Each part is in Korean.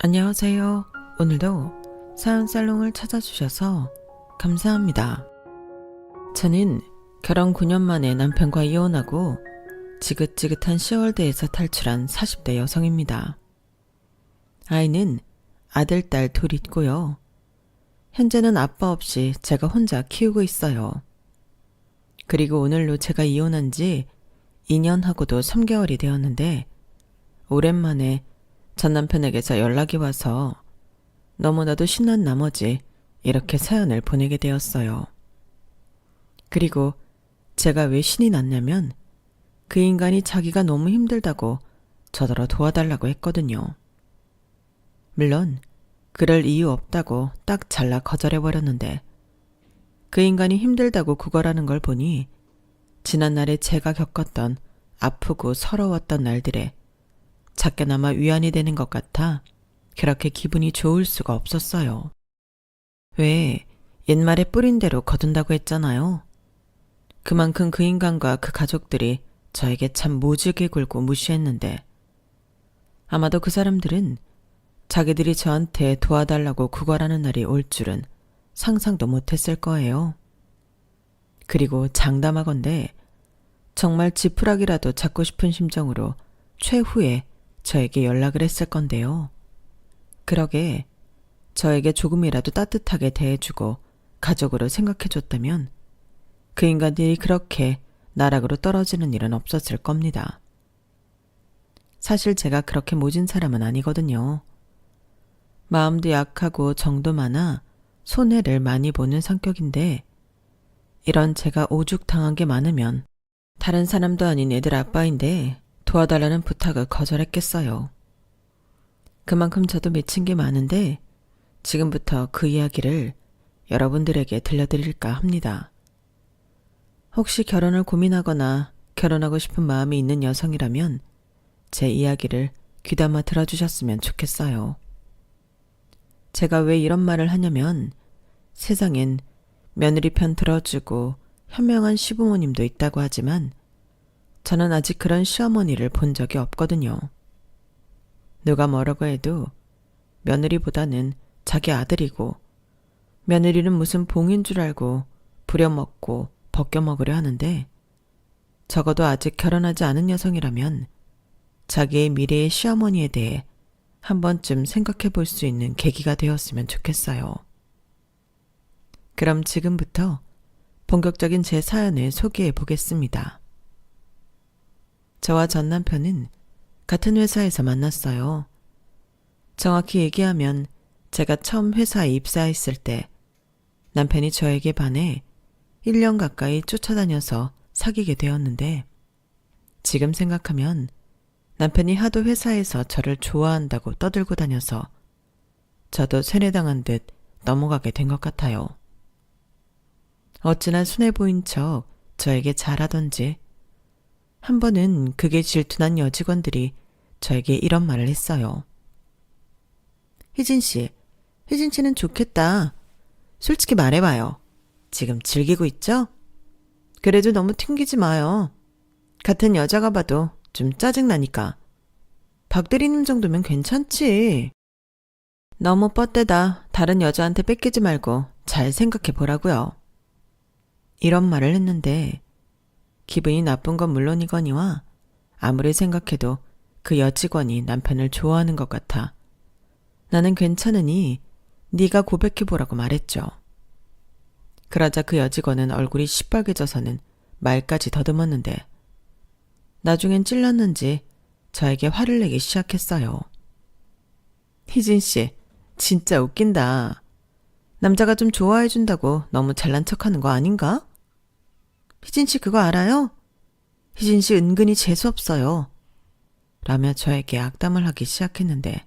안녕하세요. 오늘도 사연살롱을 찾아주셔서 감사합니다. 저는 결혼 9년 만에 남편과 이혼하고 지긋지긋한 10월대에서 탈출한 40대 여성입니다. 아이는 아들, 딸 둘 있고요. 현재는 아빠 없이 제가 혼자 키우고 있어요. 그리고 오늘로 제가 이혼한 지 2년하고도 3개월이 되었는데 오랜만에 전 남편에게서 연락이 와서 너무나도 신난 나머지 이렇게 사연을 보내게 되었어요. 그리고 제가 왜 신이 났냐면 그 인간이 자기가 너무 힘들다고 저더러 도와달라고 했거든요. 물론 그럴 이유 없다고 딱 잘라 거절해버렸는데 그 인간이 힘들다고 구걸하는 걸 보니 지난날에 제가 겪었던 아프고 서러웠던 날들에 작게나마 위안이 되는 것 같아 그렇게 기분이 좋을 수가 없었어요. 왜 옛말에 뿌린 대로 거둔다고 했잖아요. 그만큼 그 인간과 그 가족들이 저에게 참 모질게 굴고 무시했는데 아마도 그 사람들은 자기들이 저한테 도와달라고 구걸하는 날이 올 줄은 상상도 못했을 거예요. 그리고 장담하건대 정말 지푸라기라도 잡고 싶은 심정으로 최후에 저에게 연락을 했을 건데요. 그러게 저에게 조금이라도 따뜻하게 대해주고 가족으로 생각해줬다면 그 인간들이 그렇게 나락으로 떨어지는 일은 없었을 겁니다. 사실 제가 그렇게 모진 사람은 아니거든요. 마음도 약하고 정도 많아 손해를 많이 보는 성격인데 이런 제가 오죽당한 게 많으면 다른 사람도 아닌 애들 아빠인데 도와달라는 부탁을 거절했겠어요. 그만큼 저도 맺힌 게 많은데 지금부터 그 이야기를 여러분들에게 들려드릴까 합니다. 혹시 결혼을 고민하거나 결혼하고 싶은 마음이 있는 여성이라면 제 이야기를 귀담아 들어주셨으면 좋겠어요. 제가 왜 이런 말을 하냐면 세상엔 며느리 편 들어주고 현명한 시부모님도 있다고 하지만 저는 아직 그런 시어머니를 본 적이 없거든요. 누가 뭐라고 해도 며느리보다는 자기 아들이고 며느리는 무슨 봉인 줄 알고 부려먹고 벗겨먹으려 하는데 적어도 아직 결혼하지 않은 여성이라면 자기의 미래의 시어머니에 대해 한 번쯤 생각해 볼 수 있는 계기가 되었으면 좋겠어요. 그럼 지금부터 본격적인 제 사연을 소개해 보겠습니다. 저와 전 남편은 같은 회사에서 만났어요. 정확히 얘기하면 제가 처음 회사에 입사했을 때 남편이 저에게 반해 1년 가까이 쫓아다녀서 사귀게 되었는데 지금 생각하면 남편이 하도 회사에서 저를 좋아한다고 떠들고 다녀서 저도 세뇌당한 듯 넘어가게 된 것 같아요. 어찌나 순해 보인 척 저에게 잘하던지 한 번은 그게 질투난 여직원들이 저에게 이런 말을 했어요. 희진 씨는 좋겠다. 솔직히 말해봐요. 지금 즐기고 있죠? 그래도 너무 튕기지 마요. 같은 여자가 봐도 좀 짜증나니까. 박 대리님 정도면 괜찮지. 너무 뻗대다 다른 여자한테 뺏기지 말고 잘 생각해 보라고요. 이런 말을 했는데 기분이 나쁜 건 물론이거니와 아무리 생각해도 그 여직원이 남편을 좋아하는 것 같아 나는 괜찮으니 네가 고백해보라고 말했죠. 그러자 그 여직원은 얼굴이 시뻘개져서는 말까지 더듬었는데 나중엔 찔렸는지 저에게 화를 내기 시작했어요. 희진 씨, 진짜 웃긴다. 남자가 좀 좋아해준다고 너무 잘난 척하는 거 아닌가? 희진 씨 그거 알아요? 희진 씨 은근히 재수없어요. 라며 저에게 악담을 하기 시작했는데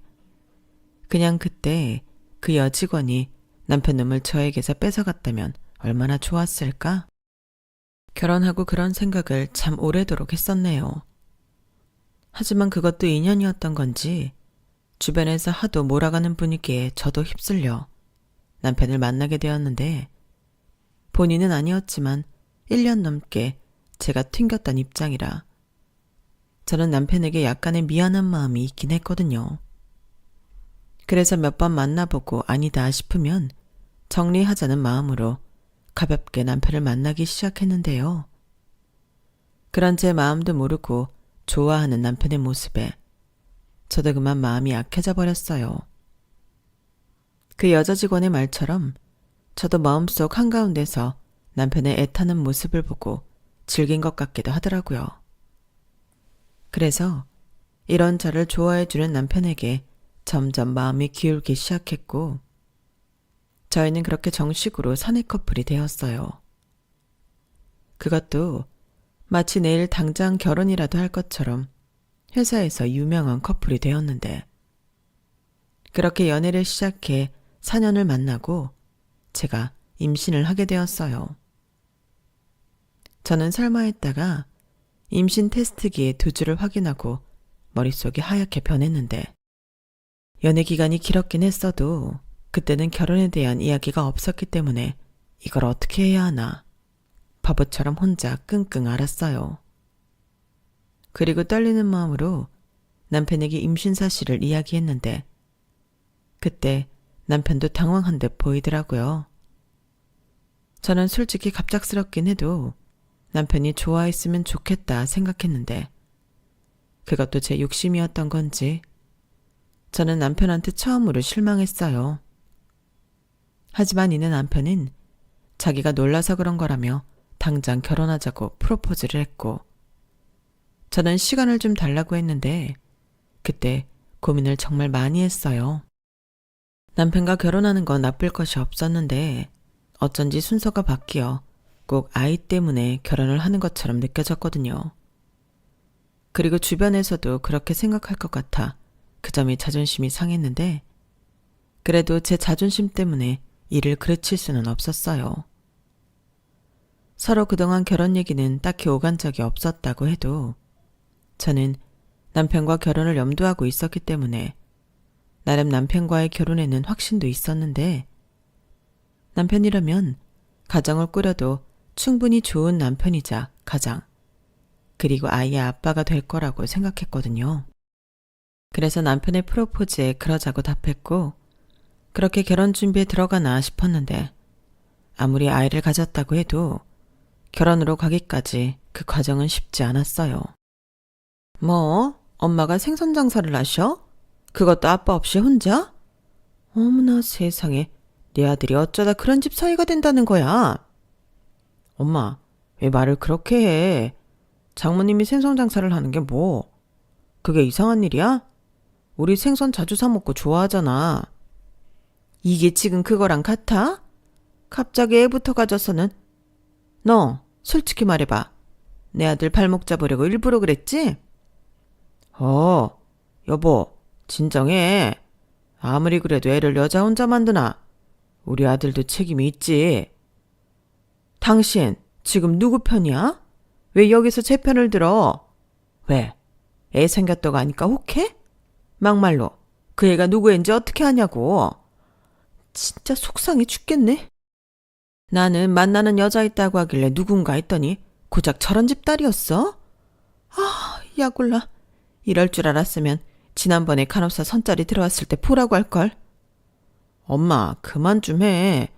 그냥 그때 그 여직원이 남편 놈을 저에게서 뺏어갔다면 얼마나 좋았을까? 결혼하고 그런 생각을 참 오래도록 했었네요. 하지만 그것도 인연이었던 건지 주변에서 하도 몰아가는 분위기에 저도 휩쓸려 남편을 만나게 되었는데 본인은 아니었지만 1년 넘게 제가 튕겼던 입장이라 저는 남편에게 약간의 미안한 마음이 있긴 했거든요. 그래서 몇 번 만나보고 아니다 싶으면 정리하자는 마음으로 가볍게 남편을 만나기 시작했는데요. 그런 제 마음도 모르고 좋아하는 남편의 모습에 저도 그만 마음이 약해져 버렸어요. 그 여자 직원의 말처럼 저도 마음속 한가운데서 남편의 애타는 모습을 보고 즐긴 것 같기도 하더라고요. 그래서 이런 저를 좋아해주는 남편에게 점점 마음이 기울기 시작했고 저희는 그렇게 정식으로 사내 커플이 되었어요. 그것도 마치 내일 당장 결혼이라도 할 것처럼 회사에서 유명한 커플이 되었는데 그렇게 연애를 시작해 4년을 만나고 제가 임신을 하게 되었어요. 저는 설마 했다가 임신 테스트기에 2주를 확인하고 머릿속이 하얗게 변했는데 연애 기간이 길었긴 했어도 그때는 결혼에 대한 이야기가 없었기 때문에 이걸 어떻게 해야 하나 바보처럼 혼자 끙끙 앓았어요. 그리고 떨리는 마음으로 남편에게 임신 사실을 이야기했는데 그때 남편도 당황한 듯 보이더라고요. 저는 솔직히 갑작스럽긴 해도 남편이 좋아했으면 좋겠다 생각했는데 그것도 제 욕심이었던 건지 저는 남편한테 처음으로 실망했어요. 하지만 이내 남편은 자기가 놀라서 그런 거라며 당장 결혼하자고 프로포즈를 했고 저는 시간을 좀 달라고 했는데 그때 고민을 정말 많이 했어요. 남편과 결혼하는 건 나쁠 것이 없었는데 어쩐지 순서가 바뀌어 꼭 아이 때문에 결혼을 하는 것처럼 느껴졌거든요. 그리고 주변에서도 그렇게 생각할 것 같아 그 점이 자존심이 상했는데 그래도 제 자존심 때문에 일을 그르칠 수는 없었어요. 서로 그동안 결혼 얘기는 딱히 오간 적이 없었다고 해도 저는 남편과 결혼을 염두하고 있었기 때문에 나름 남편과의 결혼에는 확신도 있었는데 남편이라면 가정을 꾸려도 충분히 좋은 남편이자 가장 그리고 아이의 아빠가 될 거라고 생각했거든요. 그래서 남편의 프로포즈에 그러자고 답했고 그렇게 결혼 준비에 들어가나 싶었는데 아무리 아이를 가졌다고 해도 결혼으로 가기까지 그 과정은 쉽지 않았어요. 뭐? 엄마가 생선 장사를 하셔? 그것도 아빠 없이 혼자? 어머나 세상에, 내 아들이 어쩌다 그런 집 사위가 된다는 거야? 엄마, 왜 말을 그렇게 해? 장모님이 생선 장사를 하는 게 뭐? 그게 이상한 일이야? 우리 생선 자주 사 먹고 좋아하잖아. 이게 지금 그거랑 같아? 갑자기 애부터 가져서는 너 솔직히 말해봐. 내 아들 발목 잡으려고 일부러 그랬지? 여보, 진정해. 아무리 그래도 애를 여자 혼자 만드나? 우리 아들도 책임이 있지. 당신 지금 누구 편이야? 왜 여기서 제 편을 들어? 왜? 애 생겼다고 하니까 혹해? 막말로 그 애가 누구 애인지 어떻게 아냐고. 진짜 속상해 죽겠네. 나는 만나는 여자 있다고 하길래 누군가 했더니 고작 저런 집 딸이었어? 아, 야골라. 이럴 줄 알았으면 지난번에 간호사 선짜리 들어왔을 때 보라고 할걸. 엄마, 그만 좀 해.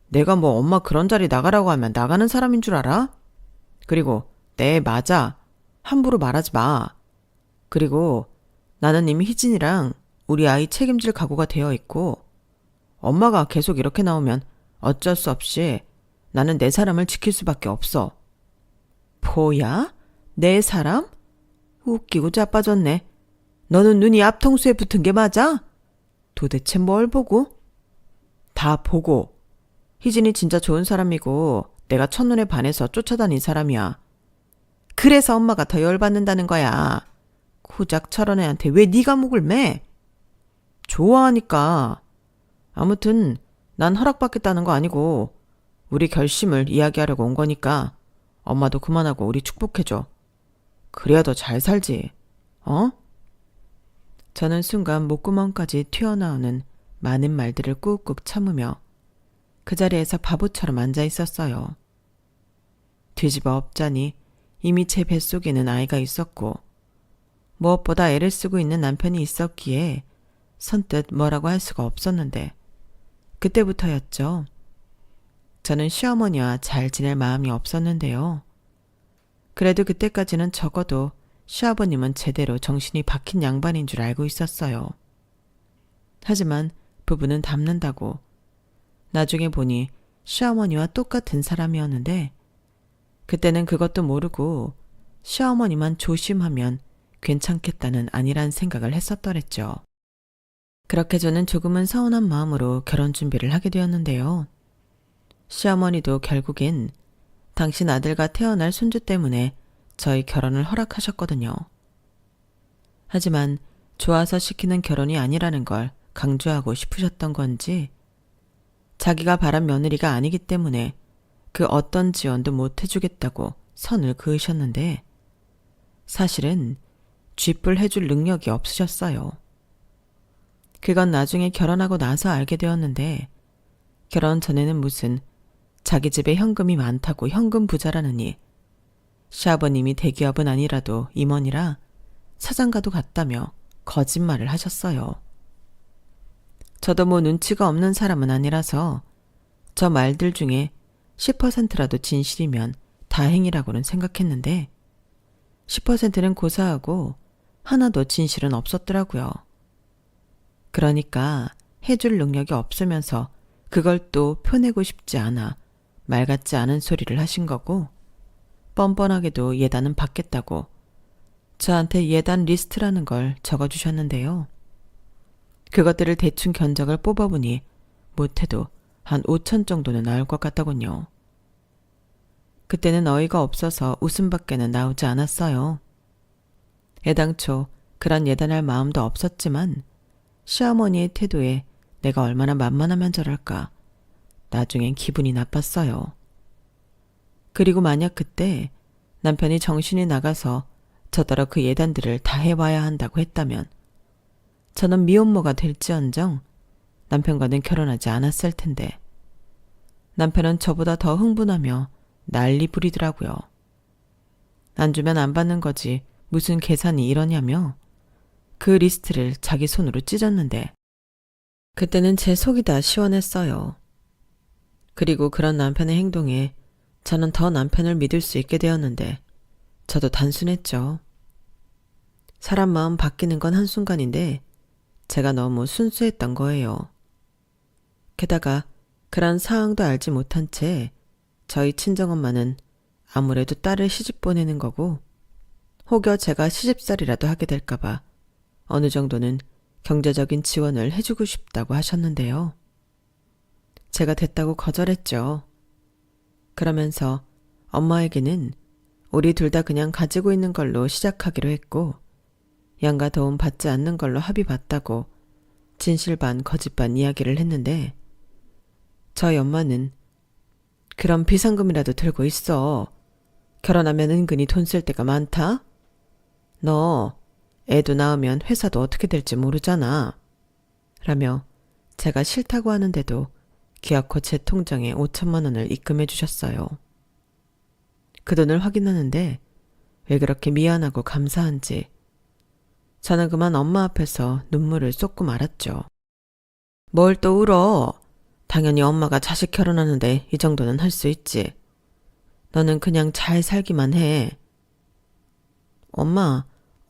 내가 뭐 엄마 그런 자리 나가라고 하면 나가는 사람인 줄 알아? 그리고 네, 맞아. 함부로 말하지 마. 그리고 나는 이미 희진이랑 우리 아이 책임질 각오가 되어 있고 엄마가 계속 이렇게 나오면 어쩔 수 없이 나는 내 사람을 지킬 수밖에 없어. 뭐야? 내 사람? 웃기고 자빠졌네. 너는 눈이 앞통수에 붙은 게 맞아? 도대체 뭘 보고? 다 보고. 희진이 진짜 좋은 사람이고 내가 첫눈에 반해서 쫓아다닌 사람이야. 그래서 엄마가 더 열받는다는 거야. 고작 저런 애한테 왜 네가 목을 매? 좋아하니까. 아무튼 난 허락받겠다는 거 아니고 우리 결심을 이야기하려고 온 거니까 엄마도 그만하고 우리 축복해줘. 그래야 더 잘 살지. 어? 저는 순간 목구멍까지 튀어나오는 많은 말들을 꾹꾹 참으며 그 자리에서 바보처럼 앉아 있었어요. 뒤집어 엎자니 이미 제 뱃속에는 아이가 있었고 무엇보다 애를 쓰고 있는 남편이 있었기에 선뜻 뭐라고 할 수가 없었는데 그때부터였죠. 저는 시어머니와 잘 지낼 마음이 없었는데요. 그래도 그때까지는 적어도 시아버님은 제대로 정신이 박힌 양반인 줄 알고 있었어요. 하지만 부부는 닮는다고. 나중에 보니 시어머니와 똑같은 사람이었는데 그때는 그것도 모르고 시어머니만 조심하면 괜찮겠다는 아니란 생각을 했었더랬죠. 그렇게 저는 조금은 서운한 마음으로 결혼 준비를 하게 되었는데요. 시어머니도 결국엔 당신 아들과 태어날 손주 때문에 저희 결혼을 허락하셨거든요. 하지만 좋아서 시키는 결혼이 아니라는 걸 강조하고 싶으셨던 건지 자기가 바란 며느리가 아니기 때문에 그 어떤 지원도 못 해주겠다고 선을 그으셨는데 사실은 쥐뿔 해줄 능력이 없으셨어요. 그건 나중에 결혼하고 나서 알게 되었는데 결혼 전에는 무슨 자기 집에 현금이 많다고 현금 부자라느니 시아버님이 대기업은 아니라도 임원이라 사장가도 갔다며 거짓말을 하셨어요. 저도 뭐 눈치가 없는 사람은 아니라서 저 말들 중에 10%라도 진실이면 다행이라고는 생각했는데 10%는 고사하고 하나도 진실은 없었더라고요. 그러니까 해줄 능력이 없으면서 그걸 또 표내고 싶지 않아 말 같지 않은 소리를 하신 거고 뻔뻔하게도 예단은 받겠다고 저한테 예단 리스트라는 걸 적어주셨는데요. 그것들을 대충 견적을 뽑아보니 못해도 한 5천 정도는 나올 것 같더군요. 그때는 어이가 없어서 웃음밖에는 나오지 않았어요. 애당초 그런 예단할 마음도 없었지만 시어머니의 태도에 내가 얼마나 만만하면 저럴까 나중엔 기분이 나빴어요. 그리고 만약 그때 남편이 정신이 나가서 저더러 그 예단들을 다 해와야 한다고 했다면 저는 미혼모가 될지언정 남편과는 결혼하지 않았을 텐데 남편은 저보다 더 흥분하며 난리 부리더라고요. 안 주면 안 받는 거지 무슨 계산이 이러냐며 그 리스트를 자기 손으로 찢었는데 그때는 제 속이 다 시원했어요. 그리고 그런 남편의 행동에 저는 더 남편을 믿을 수 있게 되었는데 저도 단순했죠. 사람 마음 바뀌는 건 한순간인데 제가 너무 순수했던 거예요. 게다가 그런 상황도 알지 못한 채 저희 친정엄마는 아무래도 딸을 시집 보내는 거고 혹여 제가 시집살이라도 하게 될까봐 어느 정도는 경제적인 지원을 해주고 싶다고 하셨는데요. 제가 됐다고 거절했죠. 그러면서 엄마에게는 우리 둘 다 그냥 가지고 있는 걸로 시작하기로 했고 양가 도움 받지 않는 걸로 합의 봤다고 진실 반 거짓 반 이야기를 했는데 저희 엄마는 그럼 비상금이라도 들고 있어. 결혼하면 은근히 돈 쓸 때가 많다. 너 애도 낳으면 회사도 어떻게 될지 모르잖아. 라며 제가 싫다고 하는데도 기어코 제 통장에 5천만 원을 입금해 주셨어요. 그 돈을 확인하는데 왜 그렇게 미안하고 감사한지 저는 그만 엄마 앞에서 눈물을 쏟고 말았죠. 뭘 또 울어. 당연히 엄마가 자식 결혼하는데 이 정도는 할 수 있지. 너는 그냥 잘 살기만 해.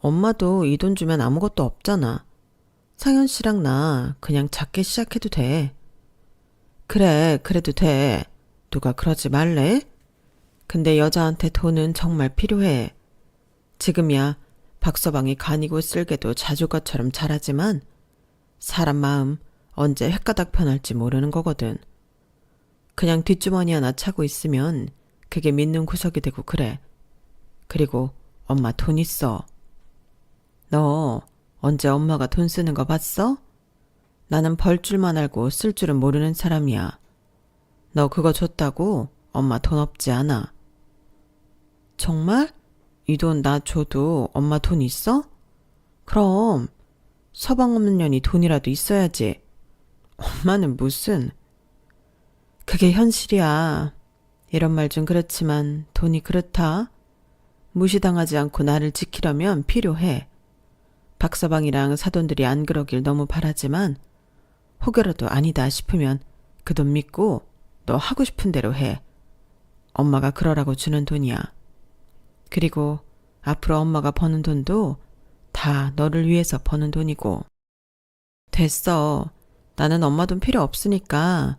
엄마도 이 돈 주면 아무것도 없잖아. 상현 씨랑 나 그냥 작게 시작해도 돼. 그래, 그래도 돼. 누가 그러지 말래? 근데 여자한테 돈은 정말 필요해. 지금이야 박서방이 간이고 쓸개도 자주가처럼 잘하지만 사람 마음 언제 횟가닥 편할지 모르는 거거든. 그냥 뒷주머니 하나 차고 있으면 그게 믿는 구석이 되고 그래. 그리고 엄마 돈 있어. 너 언제 엄마가 돈 쓰는 거 봤어? 나는 벌 줄만 알고 쓸 줄은 모르는 사람이야. 너 그거 줬다고 엄마 돈 없지 않아. 정말? 이 돈 나 줘도 엄마 돈 있어? 그럼 서방 없는 년이 돈이라도 있어야지. 엄마는 무슨. 그게 현실이야. 이런 말 좀 그렇지만 돈이 그렇다. 무시당하지 않고 나를 지키려면 필요해. 박서방이랑 사돈들이 안 그러길 너무 바라지만 혹여라도 아니다 싶으면 그 돈 믿고 너 하고 싶은 대로 해. 엄마가 그러라고 주는 돈이야. 그리고 앞으로 엄마가 버는 돈도 다 너를 위해서 버는 돈이고. 됐어. 나는 엄마 돈 필요 없으니까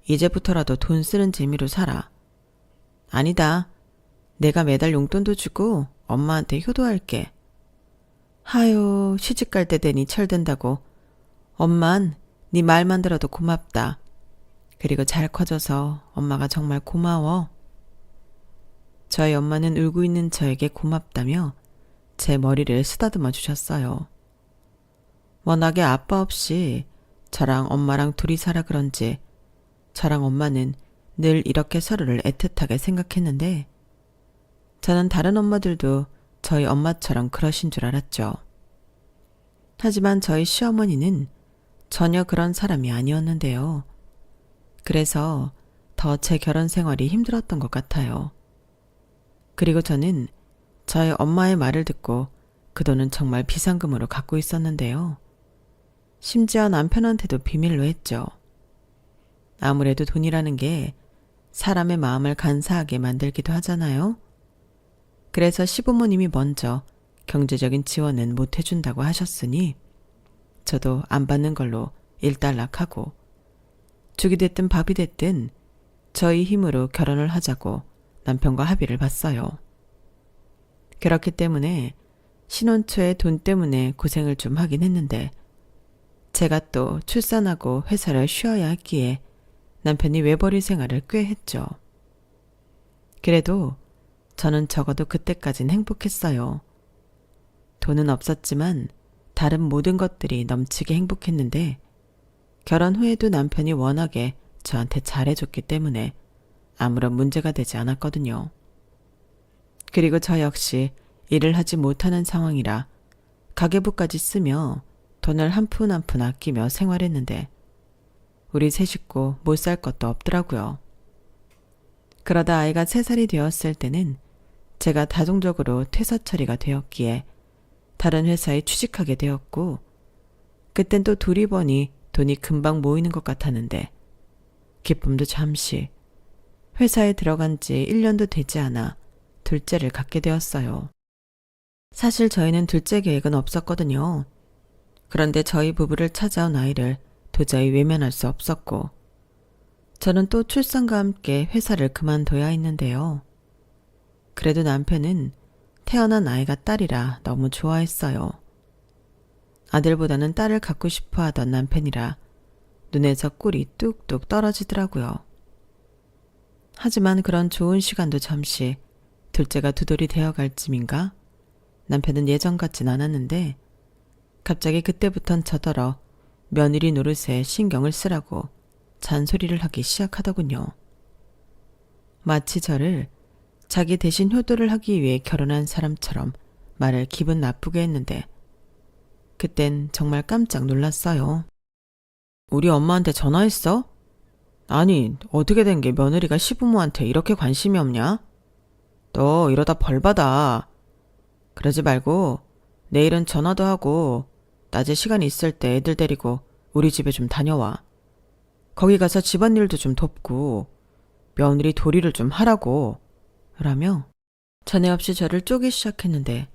이제부터라도 돈 쓰는 재미로 살아. 아니다. 내가 매달 용돈도 주고 엄마한테 효도할게. 하요, 시집갈 때 되니 철든다고. 엄만 네 말만 들어도 고맙다. 그리고 잘 커져서 엄마가 정말 고마워. 저희 엄마는 울고 있는 저에게 고맙다며 제 머리를 쓰다듬어 주셨어요. 워낙에 아빠 없이 저랑 엄마랑 둘이 살아 그런지 저랑 엄마는 늘 이렇게 서로를 애틋하게 생각했는데 저는 다른 엄마들도 저희 엄마처럼 그러신 줄 알았죠. 하지만 저희 시어머니는 전혀 그런 사람이 아니었는데요. 그래서 더 제 결혼 생활이 힘들었던 것 같아요. 그리고 저는 저희 엄마의 말을 듣고 그 돈은 정말 비상금으로 갖고 있었는데요. 심지어 남편한테도 비밀로 했죠. 아무래도 돈이라는 게 사람의 마음을 간사하게 만들기도 하잖아요. 그래서 시부모님이 먼저 경제적인 지원은 못 해준다고 하셨으니 저도 안 받는 걸로 일단락하고 죽이 됐든 밥이 됐든 저희 힘으로 결혼을 하자고 남편과 합의를 봤어요. 그렇기 때문에 신혼 초에 돈 때문에 고생을 좀 하긴 했는데 제가 또 출산하고 회사를 쉬어야 했기에 남편이 외벌이 생활을 꽤 했죠. 그래도 저는 적어도 그때까진 행복했어요. 돈은 없었지만 다른 모든 것들이 넘치게 행복했는데 결혼 후에도 남편이 워낙에 저한테 잘해줬기 때문에 아무런 문제가 되지 않았거든요. 그리고 저 역시 일을 하지 못하는 상황이라 가계부까지 쓰며 돈을 한 푼 한 푼 아끼며 생활했는데 우리 세 식구 못 살 것도 없더라고요. 그러다 아이가 3살이 되었을 때는 제가 다종적으로 퇴사 처리가 되었기에 다른 회사에 취직하게 되었고 그땐 또 둘이 버니 돈이 금방 모이는 것 같았는데 기쁨도 잠시 회사에 들어간 지 1년도 되지 않아 둘째를 갖게 되었어요. 사실 저희는 둘째 계획은 없었거든요. 그런데 저희 부부를 찾아온 아이를 도저히 외면할 수 없었고 저는 또 출산과 함께 회사를 그만둬야 했는데요. 그래도 남편은 태어난 아이가 딸이라 너무 좋아했어요. 아들보다는 딸을 갖고 싶어 하던 남편이라 눈에서 꿀이 뚝뚝 떨어지더라고요. 하지만 그런 좋은 시간도 잠시 둘째가 두 돌이 되어갈 쯤인가 남편은 예전 같진 않았는데 갑자기 그때부턴 저더러 며느리 노릇에 신경을 쓰라고 잔소리를 하기 시작하더군요. 마치 저를 자기 대신 효도를 하기 위해 결혼한 사람처럼 말을 기분 나쁘게 했는데 그땐 정말 깜짝 놀랐어요. 우리 엄마한테 전화했어? 아니, 어떻게 된 게 며느리가 시부모한테 이렇게 관심이 없냐? 너 이러다 벌 받아. 그러지 말고 내일은 전화도 하고 낮에 시간 있을 때 애들 데리고 우리 집에 좀 다녀와. 거기 가서 집안일도 좀 돕고 며느리 도리를 좀 하라고. 라며 전에 없이 저를 쪼기 시작했는데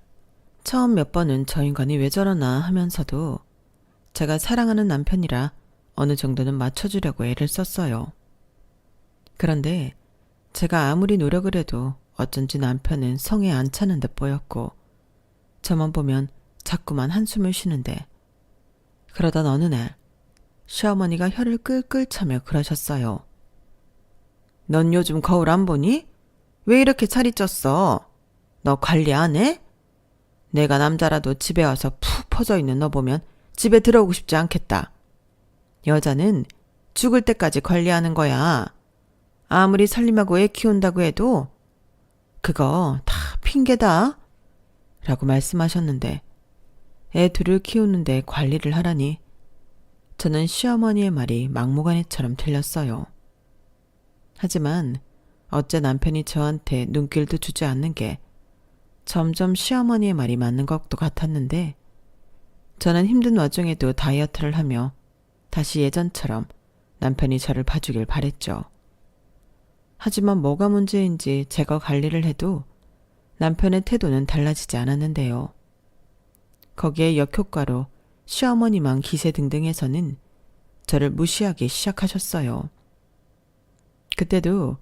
처음 몇 번은 저 인간이 왜 저러나 하면서도 제가 사랑하는 남편이라 어느 정도는 맞춰주려고 애를 썼어요. 그런데 제가 아무리 노력을 해도 어쩐지 남편은 성에 안 차는 듯 보였고 저만 보면 자꾸만 한숨을 쉬는데 그러던 어느 날 시어머니가 혀를 끌끌 차며 그러셨어요. 넌 요즘 거울 안 보니? 왜 이렇게 살이 쪘어? 너 관리 안 해? 내가 남자라도 집에 와서 푹 퍼져 있는 너 보면 집에 들어오고 싶지 않겠다. 여자는 죽을 때까지 관리하는 거야. 아무리 살림하고 애 키운다고 해도 그거 다 핑계다. 라고 말씀하셨는데 애 둘을 키우는데 관리를 하라니 저는 시어머니의 말이 막무가내처럼 들렸어요. 하지만 어째 남편이 저한테 눈길도 주지 않는 게 점점 시어머니의 말이 맞는 것도 같았는데 저는 힘든 와중에도 다이어트를 하며 다시 예전처럼 남편이 저를 봐주길 바랬죠. 하지만 뭐가 문제인지 제가 관리를 해도 남편의 태도는 달라지지 않았는데요. 거기에 역효과로 시어머니만 기세등등해서는 저를 무시하기 시작하셨어요. 그때도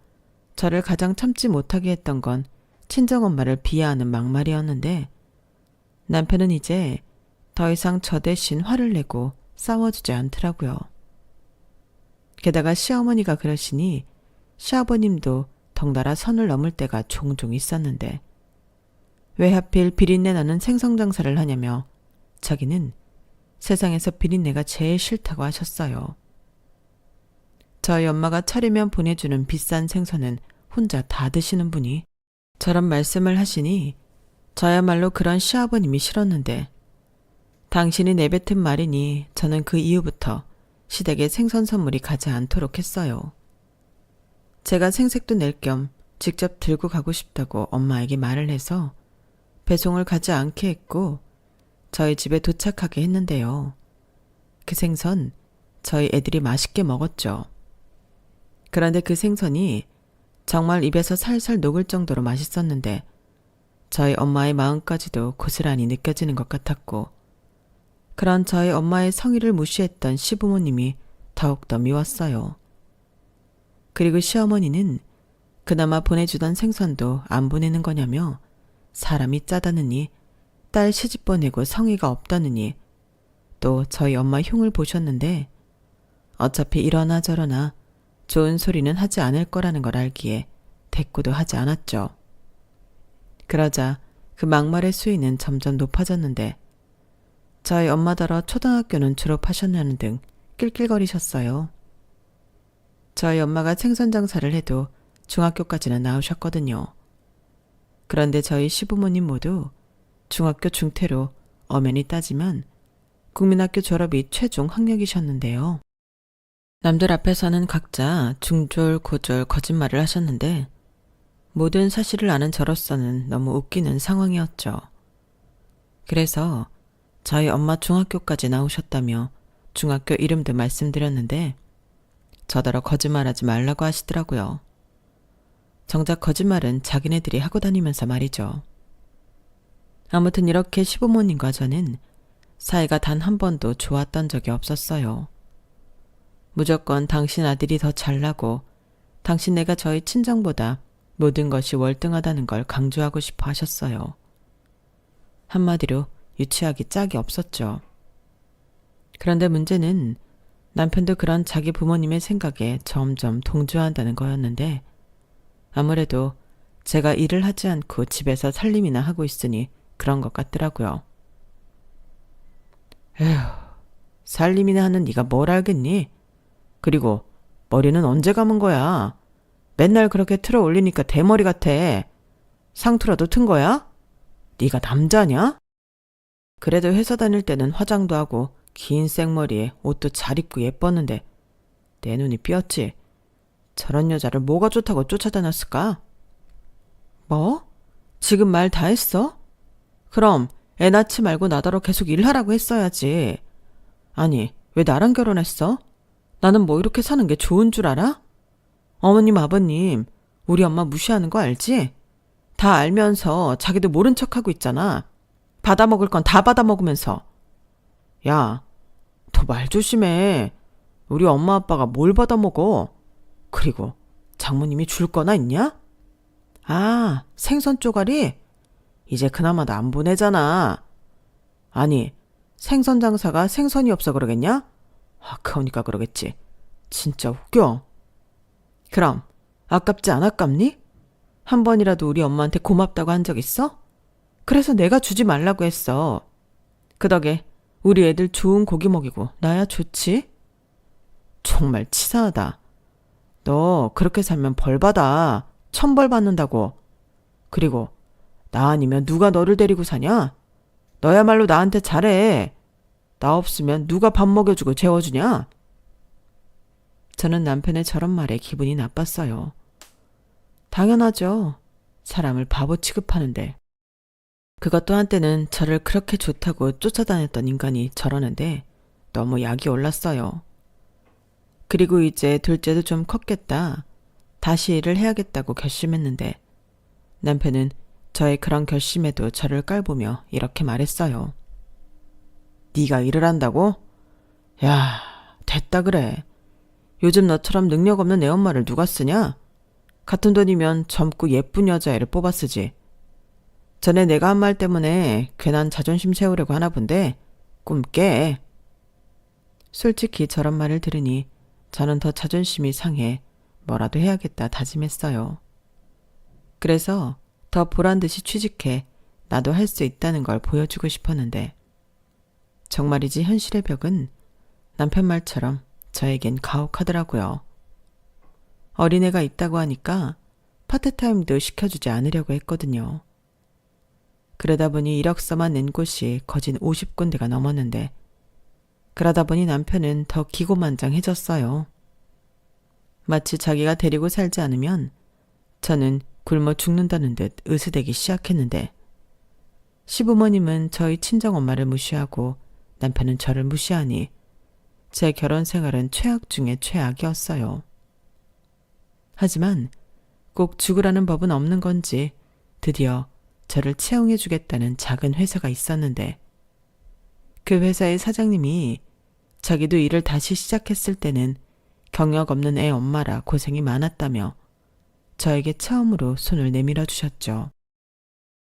저를 가장 참지 못하게 했던 건 친정엄마를 비하하는 막말이었는데 남편은 이제 더 이상 저 대신 화를 내고 싸워주지 않더라고요. 게다가 시어머니가 그러시니 시아버님도 덩달아 선을 넘을 때가 종종 있었는데 왜 하필 비린내 나는 생선장사를 하냐며 자기는 세상에서 비린내가 제일 싫다고 하셨어요. 저희 엄마가 차리면 보내주는 비싼 생선은 혼자 다 드시는 분이 저런 말씀을 하시니 저야말로 그런 시아버님이 싫었는데 당신이 내뱉은 말이니 저는 그 이후부터 시댁에 생선 선물이 가지 않도록 했어요. 제가 생색도 낼 겸 직접 들고 가고 싶다고 엄마에게 말을 해서 배송을 가지 않게 했고 저희 집에 도착하게 했는데요. 그 생선 저희 애들이 맛있게 먹었죠. 그런데 그 생선이 정말 입에서 살살 녹을 정도로 맛있었는데 저희 엄마의 마음까지도 고스란히 느껴지는 것 같았고 그런 저희 엄마의 성의를 무시했던 시부모님이 더욱더 미웠어요. 그리고 시어머니는 그나마 보내주던 생선도 안 보내는 거냐며 사람이 짜다느니 딸 시집 보내고 성의가 없다느니 또 저희 엄마 흉을 보셨는데 어차피 이러나 저러나 좋은 소리는 하지 않을 거라는 걸 알기에 대꾸도 하지 않았죠. 그러자 그 막말의 수위는 점점 높아졌는데 저희 엄마더러 초등학교는 졸업하셨냐는 등 낄낄거리셨어요. 저희 엄마가 생선 장사를 해도 중학교까지는 나오셨거든요. 그런데 저희 시부모님 모두 중학교 중퇴로 엄연히 따지면 국민학교 졸업이 최종 학력이셨는데요. 남들 앞에서는 각자 중졸, 고졸 거짓말을 하셨는데 모든 사실을 아는 저로서는 너무 웃기는 상황이었죠. 그래서 저희 엄마 중학교까지 나오셨다며 중학교 이름도 말씀드렸는데 저더러 거짓말하지 말라고 하시더라고요. 정작 거짓말은 자기네들이 하고 다니면서 말이죠. 아무튼 이렇게 시부모님과 저는 사이가 단 한 번도 좋았던 적이 없었어요. 무조건 당신 아들이 더 잘나고 당신네가 저희 친정보다 모든 것이 월등하다는 걸 강조하고 싶어 하셨어요. 한마디로 유치하기 짝이 없었죠. 그런데 문제는 남편도 그런 자기 부모님의 생각에 점점 동조한다는 거였는데 아무래도 제가 일을 하지 않고 집에서 살림이나 하고 있으니 그런 것 같더라고요. 에휴, 살림이나 하는 네가 뭘 알겠니? 그리고 머리는 언제 감은 거야? 맨날 그렇게 틀어 올리니까 대머리 같아. 상투라도 튼 거야? 네가 남자냐? 그래도 회사 다닐 때는 화장도 하고 긴 생머리에 옷도 잘 입고 예뻤는데 내 눈이 삐었지. 저런 여자를 뭐가 좋다고 쫓아다녔을까? 뭐? 지금 말 다 했어? 그럼 애 낳지 말고 나더러 계속 일하라고 했어야지. 아니, 왜 나랑 결혼했어? 나는 뭐 이렇게 사는 게 좋은 줄 알아? 어머님, 아버님, 우리 엄마 무시하는 거 알지? 다 알면서 자기도 모른 척하고 있잖아. 받아먹을 건 다 받아먹으면서. 야, 너 말 조심해. 우리 엄마 아빠가 뭘 받아먹어? 그리고 장모님이 줄 거나 있냐? 아, 생선 쪼가리? 이제 그나마 나 안 보내잖아. 아니, 생선 장사가 생선이 없어 그러겠냐? 아까우니까 그러겠지. 진짜 웃겨. 그럼 아깝지 안 아깝니? 한 번이라도 우리 엄마한테 고맙다고 한 적 있어? 그래서 내가 주지 말라고 했어. 그 덕에 우리 애들 좋은 고기 먹이고 나야 좋지? 정말 치사하다. 너 그렇게 살면 벌 받아. 천벌 받는다고. 그리고 나 아니면 누가 너를 데리고 사냐? 너야말로 나한테 잘해. 나 없으면 누가 밥 먹여주고 재워주냐? 저는 남편의 저런 말에 기분이 나빴어요. 당연하죠. 사람을 바보 취급하는데. 그것도 한때는 저를 그렇게 좋다고 쫓아다녔던 인간이 저러는데 너무 약이 올랐어요. 그리고 이제 둘째도 좀 컸겠다. 다시 일을 해야겠다고 결심했는데 남편은 저의 그런 결심에도 저를 깔보며 이렇게 말했어요. 네가 일을 한다고? 야, 됐다 그래. 요즘 너처럼 능력 없는 애 엄마를 누가 쓰냐? 같은 돈이면 젊고 예쁜 여자애를 뽑아 쓰지. 전에 내가 한 말 때문에 괜한 자존심 세우려고 하나 본데 꿈 깨. 솔직히 저런 말을 들으니 저는 더 자존심이 상해 뭐라도 해야겠다 다짐했어요. 그래서 더 보란듯이 취직해 나도 할 수 있다는 걸 보여주고 싶었는데 정말이지 현실의 벽은 남편 말처럼 저에겐 가혹하더라고요. 어린애가 있다고 하니까 파트타임도 시켜주지 않으려고 했거든요. 그러다 보니 이력서만 낸 곳이 거진 50군데가 넘었는데 그러다 보니 남편은 더 기고만장해졌어요. 마치 자기가 데리고 살지 않으면 저는 굶어 죽는다는 듯 으스대기 시작했는데 시부모님은 저희 친정엄마를 무시하고 남편은 저를 무시하니 제 결혼 생활은 최악 중에 최악이었어요. 하지만 꼭 죽으라는 법은 없는 건지 드디어 저를 채용해 주겠다는 작은 회사가 있었는데 그 회사의 사장님이 자기도 일을 다시 시작했을 때는 경력 없는 애 엄마라 고생이 많았다며 저에게 처음으로 손을 내밀어 주셨죠.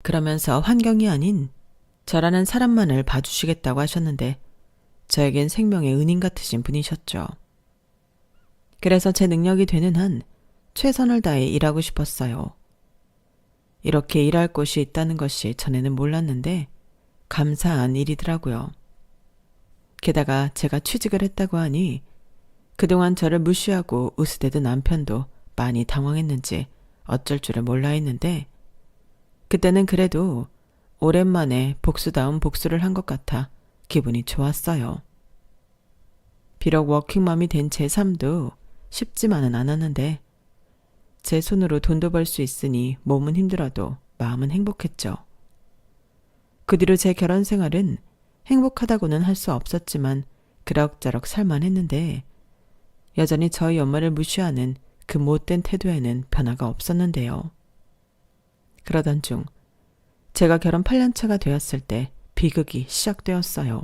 그러면서 환경이 아닌 저라는 사람만을 봐주시겠다고 하셨는데 저에겐 생명의 은인 같으신 분이셨죠. 그래서 제 능력이 되는 한 최선을 다해 일하고 싶었어요. 이렇게 일할 곳이 있다는 것이 전에는 몰랐는데 감사한 일이더라고요. 게다가 제가 취직을 했다고 하니 그동안 저를 무시하고 으스대던 남편도 많이 당황했는지 어쩔 줄을 몰라 했는데 그때는 그래도 오랜만에 복수다운 복수를 한 것 같아 기분이 좋았어요. 비록 워킹맘이 된 제 삶도 쉽지만은 않았는데 제 손으로 돈도 벌 수 있으니 몸은 힘들어도 마음은 행복했죠. 그 뒤로 제 결혼 생활은 행복하다고는 할 수 없었지만 그럭저럭 살만했는데 여전히 저희 엄마를 무시하는 그 못된 태도에는 변화가 없었는데요. 그러던 중 제가 결혼 8년 차가 되었을 때 비극이 시작되었어요.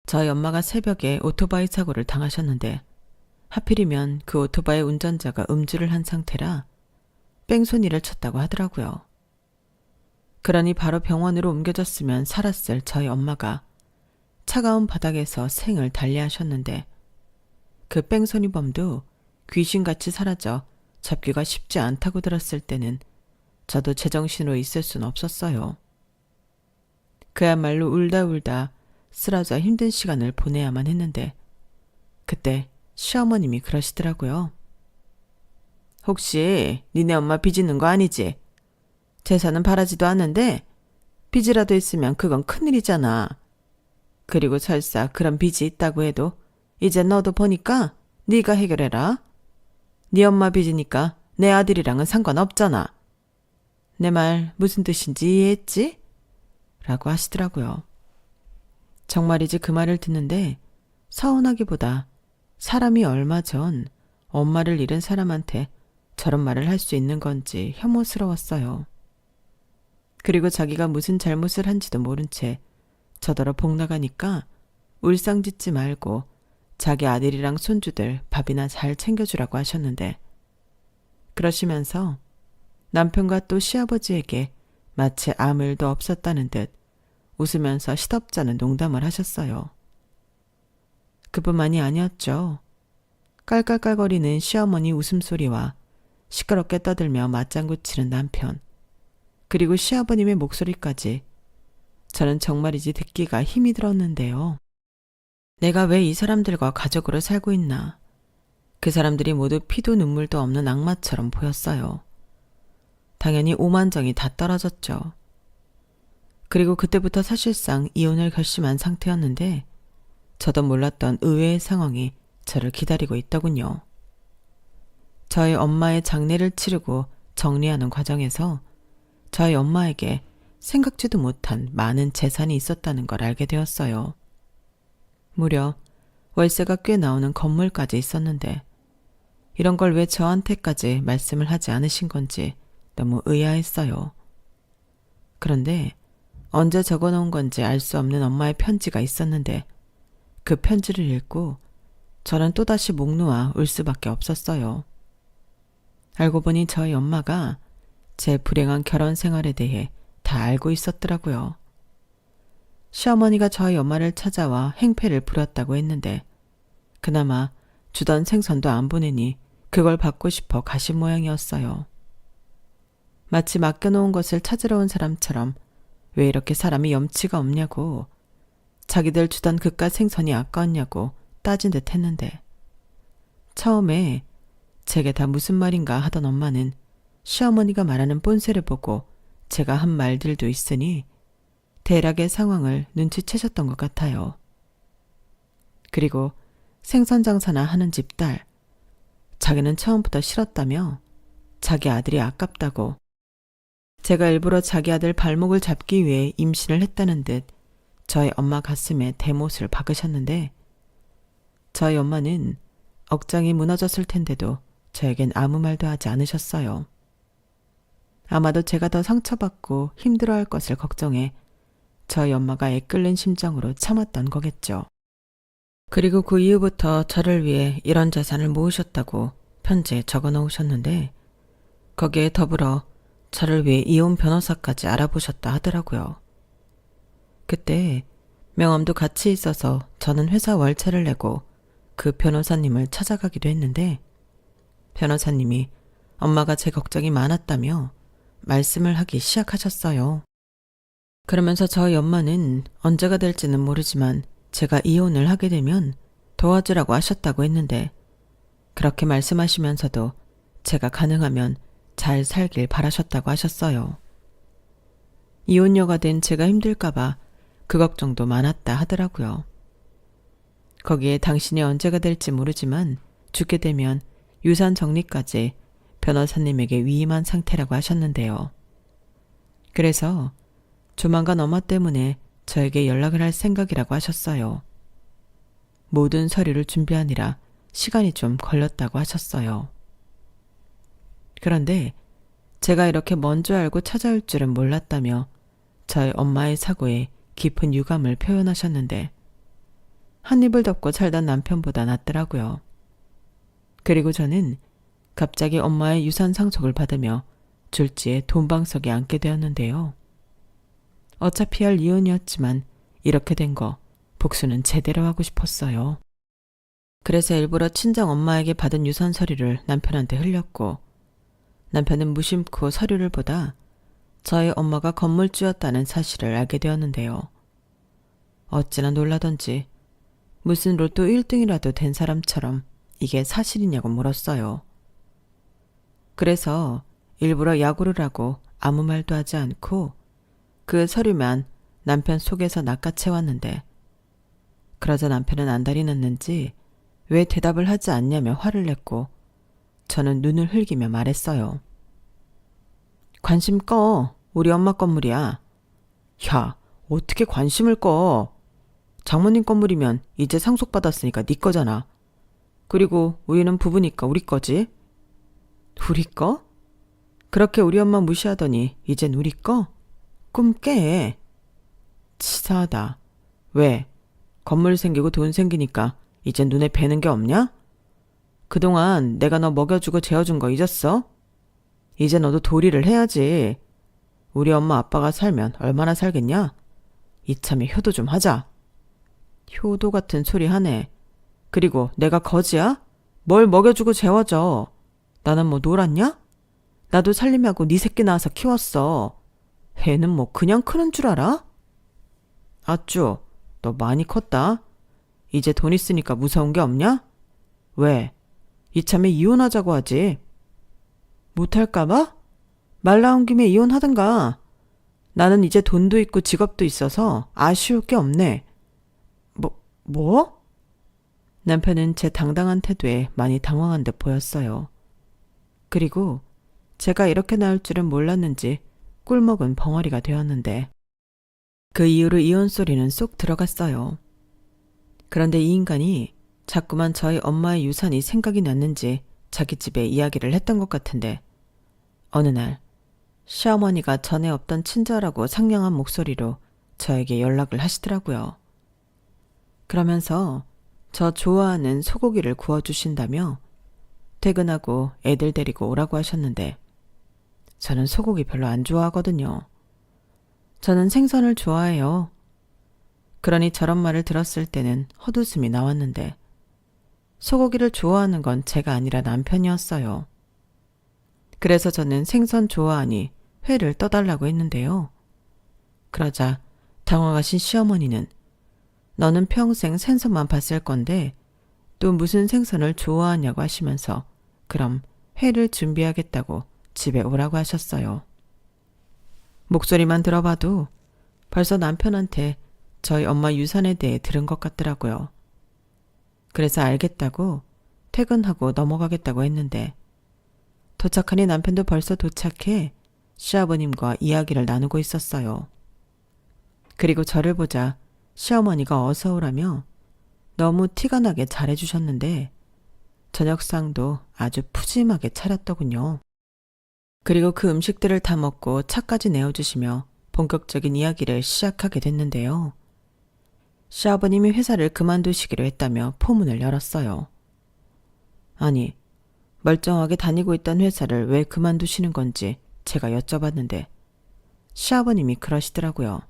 저희 엄마가 새벽에 오토바이 사고를 당하셨는데 하필이면 그 오토바이 운전자가 음주를 한 상태라 뺑소니를 쳤다고 하더라고요. 그러니 바로 병원으로 옮겨졌으면 살았을 저희 엄마가 차가운 바닥에서 생을 달리하셨는데 그 뺑소니범도 귀신같이 사라져 잡기가 쉽지 않다고 들었을 때는 저도 제정신으로 있을 순 없었어요. 그야말로 울다 울다 쓰러져 힘든 시간을 보내야만 했는데 그때 시어머님이 그러시더라고요. 혹시 니네 엄마 빚있는 거 아니지? 재산은 바라지도 않는데 빚이라도 있으면 그건 큰일이잖아. 그리고 설사 그런 빚이 있다고 해도 이제 너도 보니까 네가 해결해라. 네 엄마 빚이니까 내 아들이랑은 상관없잖아. 내 말 무슨 뜻인지 이해했지? 라고 하시더라고요. 정말이지 그 말을 듣는데 서운하기보다 사람이 얼마 전 엄마를 잃은 사람한테 저런 말을 할 수 있는 건지 혐오스러웠어요. 그리고 자기가 무슨 잘못을 한지도 모른 채 저더러 복 나가니까 울상짓지 말고 자기 아들이랑 손주들 밥이나 잘 챙겨주라고 하셨는데 그러시면서 남편과 또 시아버지에게 마치 아무 일도 없었다는 듯 웃으면서 시덥잖은 농담을 하셨어요. 그뿐만이 아니었죠. 깔깔깔거리는 시어머니 웃음소리와 시끄럽게 떠들며 맞장구 치는 남편, 그리고 시아버님의 목소리까지 저는 정말이지 듣기가 힘이 들었는데요. 내가 왜 이 사람들과 가족으로 살고 있나. 그 사람들이 모두 피도 눈물도 없는 악마처럼 보였어요. 당연히 오만정이 다 떨어졌죠. 그리고 그때부터 사실상 이혼을 결심한 상태였는데 저도 몰랐던 의외의 상황이 저를 기다리고 있더군요. 저희 엄마의 장례를 치르고 정리하는 과정에서 저희 엄마에게 생각지도 못한 많은 재산이 있었다는 걸 알게 되었어요. 무려 월세가 꽤 나오는 건물까지 있었는데 이런 걸 왜 저한테까지 말씀을 하지 않으신 건지 너무 의아했어요. 그런데 언제 적어놓은 건지 알 수 없는 엄마의 편지가 있었는데 그 편지를 읽고 저는 또다시 목 놓아 울 수밖에 없었어요. 알고 보니 저희 엄마가 제 불행한 결혼 생활에 대해 다 알고 있었더라고요. 시어머니가 저희 엄마를 찾아와 행패를 부렸다고 했는데 그나마 주던 생선도 안 보내니 그걸 받고 싶어 가신 모양이었어요. 마치 맡겨놓은 것을 찾으러 온 사람처럼 왜 이렇게 사람이 염치가 없냐고, 자기들 주던 그깟 생선이 아까웠냐고 따진 듯 했는데 처음에 제게 다 무슨 말인가 하던 엄마는 시어머니가 말하는 본세를 보고 제가 한 말들도 있으니 대략의 상황을 눈치채셨던 것 같아요. 그리고 생선 장사나 하는 집 딸, 자기는 처음부터 싫었다며 자기 아들이 아깝다고, 제가 일부러 자기 아들 발목을 잡기 위해 임신을 했다는 듯 저희 엄마 가슴에 대못을 박으셨는데 저희 엄마는 억장이 무너졌을 텐데도 저에겐 아무 말도 하지 않으셨어요. 아마도 제가 더 상처받고 힘들어할 것을 걱정해 저희 엄마가 애끓는 심정으로 참았던 거겠죠. 그리고 그 이후부터 저를 위해 이런 재산을 모으셨다고 편지에 적어 놓으셨는데 거기에 더불어 저를 위해 이혼 변호사까지 알아보셨다 하더라고요. 그때 명함도 같이 있어서 저는 회사 월차를 내고 그 변호사님을 찾아가기도 했는데 변호사님이 엄마가 제 걱정이 많았다며 말씀을 하기 시작하셨어요. 그러면서 저희 엄마는 언제가 될지는 모르지만 제가 이혼을 하게 되면 도와주라고 하셨다고 했는데 그렇게 말씀하시면서도 제가 가능하면 잘 살길 바라셨다고 하셨어요. 이혼녀가 된 제가 힘들까봐 그 걱정도 많았다 하더라고요. 거기에 당신이 언제가 될지 모르지만 죽게 되면 유산 정리까지 변호사님에게 위임한 상태라고 하셨는데요. 그래서 조만간 엄마 때문에 저에게 연락을 할 생각이라고 하셨어요. 모든 서류를 준비하느라 시간이 좀 걸렸다고 하셨어요. 그런데 제가 이렇게 먼저 알고 찾아올 줄은 몰랐다며 저희 엄마의 사고에 깊은 유감을 표현하셨는데 한 입을 덮고 살던 남편보다 낫더라고요. 그리고 저는 갑자기 엄마의 유산 상속을 받으며 졸지에 돈방석에 앉게 되었는데요. 어차피 할 이혼이었지만 이렇게 된 거 복수는 제대로 하고 싶었어요. 그래서 일부러 친정 엄마에게 받은 유산 서류를 남편한테 흘렸고 남편은 무심코 서류를 보다 저희 엄마가 건물주였다는 사실을 알게 되었는데요. 어찌나 놀라던지 무슨 로또 1등이라도 된 사람처럼 이게 사실이냐고 물었어요. 그래서 일부러 야구를 하고 아무 말도 하지 않고 그 서류만 남편 속에서 낚아채웠는데 그러자 남편은 안달이 났는지 왜 대답을 하지 않냐며 화를 냈고 저는 눈을 흘기며 말했어요. 관심 꺼. 우리 엄마 건물이야. 야, 어떻게 관심을 꺼. 장모님 건물이면 이제 상속받았으니까 네 거잖아. 그리고 우리는 부부니까 우리 거지. 우리 거? 그렇게 우리 엄마 무시하더니 이젠 우리 거? 꿈 깨. 치사하다. 왜? 건물 생기고 돈 생기니까 이젠 눈에 뵈는 게 없냐? 그동안 내가 너 먹여주고 재워준 거 잊었어? 이제 너도 도리를 해야지. 우리 엄마 아빠가 살면 얼마나 살겠냐? 이참에 효도 좀 하자. 효도 같은 소리 하네. 그리고 내가 거지야? 뭘 먹여주고 재워줘. 나는 뭐 놀았냐? 나도 살림하고 네 새끼 낳아서 키웠어. 애는 뭐 그냥 크는 줄 알아? 아쭈, 너 많이 컸다. 이제 돈 있으니까 무서운 게 없냐? 왜? 이참에 이혼하자고 하지. 못할까봐? 말 나온 김에 이혼하든가. 나는 이제 돈도 있고 직업도 있어서 아쉬울 게 없네. 뭐? 남편은 제 당당한 태도에 많이 당황한 듯 보였어요. 그리고 제가 이렇게 나올 줄은 몰랐는지 꿀먹은 벙어리가 되었는데 그 이후로 이혼 소리는 쏙 들어갔어요. 그런데 이 인간이 자꾸만 저희 엄마의 유산이 생각이 났는지 자기 집에 이야기를 했던 것 같은데 어느 날 시어머니가 전에 없던 친절하고 상냥한 목소리로 저에게 연락을 하시더라고요. 그러면서 저 좋아하는 소고기를 구워주신다며 퇴근하고 애들 데리고 오라고 하셨는데 저는 소고기 별로 안 좋아하거든요. 저는 생선을 좋아해요. 그러니 저런 말을 들었을 때는 헛웃음이 나왔는데 소고기를 좋아하는 건 제가 아니라 남편이었어요. 그래서 저는 생선 좋아하니 회를 떠달라고 했는데요. 그러자 당황하신 시어머니는 너는 평생 생선만 봤을 건데 또 무슨 생선을 좋아하냐고 하시면서 그럼 회를 준비하겠다고 집에 오라고 하셨어요. 목소리만 들어봐도 벌써 남편한테 저희 엄마 유산에 대해 들은 것 같더라고요. 그래서 알겠다고 퇴근하고 넘어가겠다고 했는데 도착하니 남편도 벌써 도착해 시아버님과 이야기를 나누고 있었어요. 그리고 저를 보자 시어머니가 어서 오라며 너무 티가 나게 잘해주셨는데 저녁상도 아주 푸짐하게 차렸더군요. 그리고 그 음식들을 다 먹고 차까지 내어주시며 본격적인 이야기를 시작하게 됐는데요. 시아버님이 회사를 그만두시기로 했다며 포문을 열었어요. 아니, 멀쩡하게 다니고 있던 회사를 왜 그만두시는 건지 제가 여쭤봤는데 시아버님이 그러시더라고요.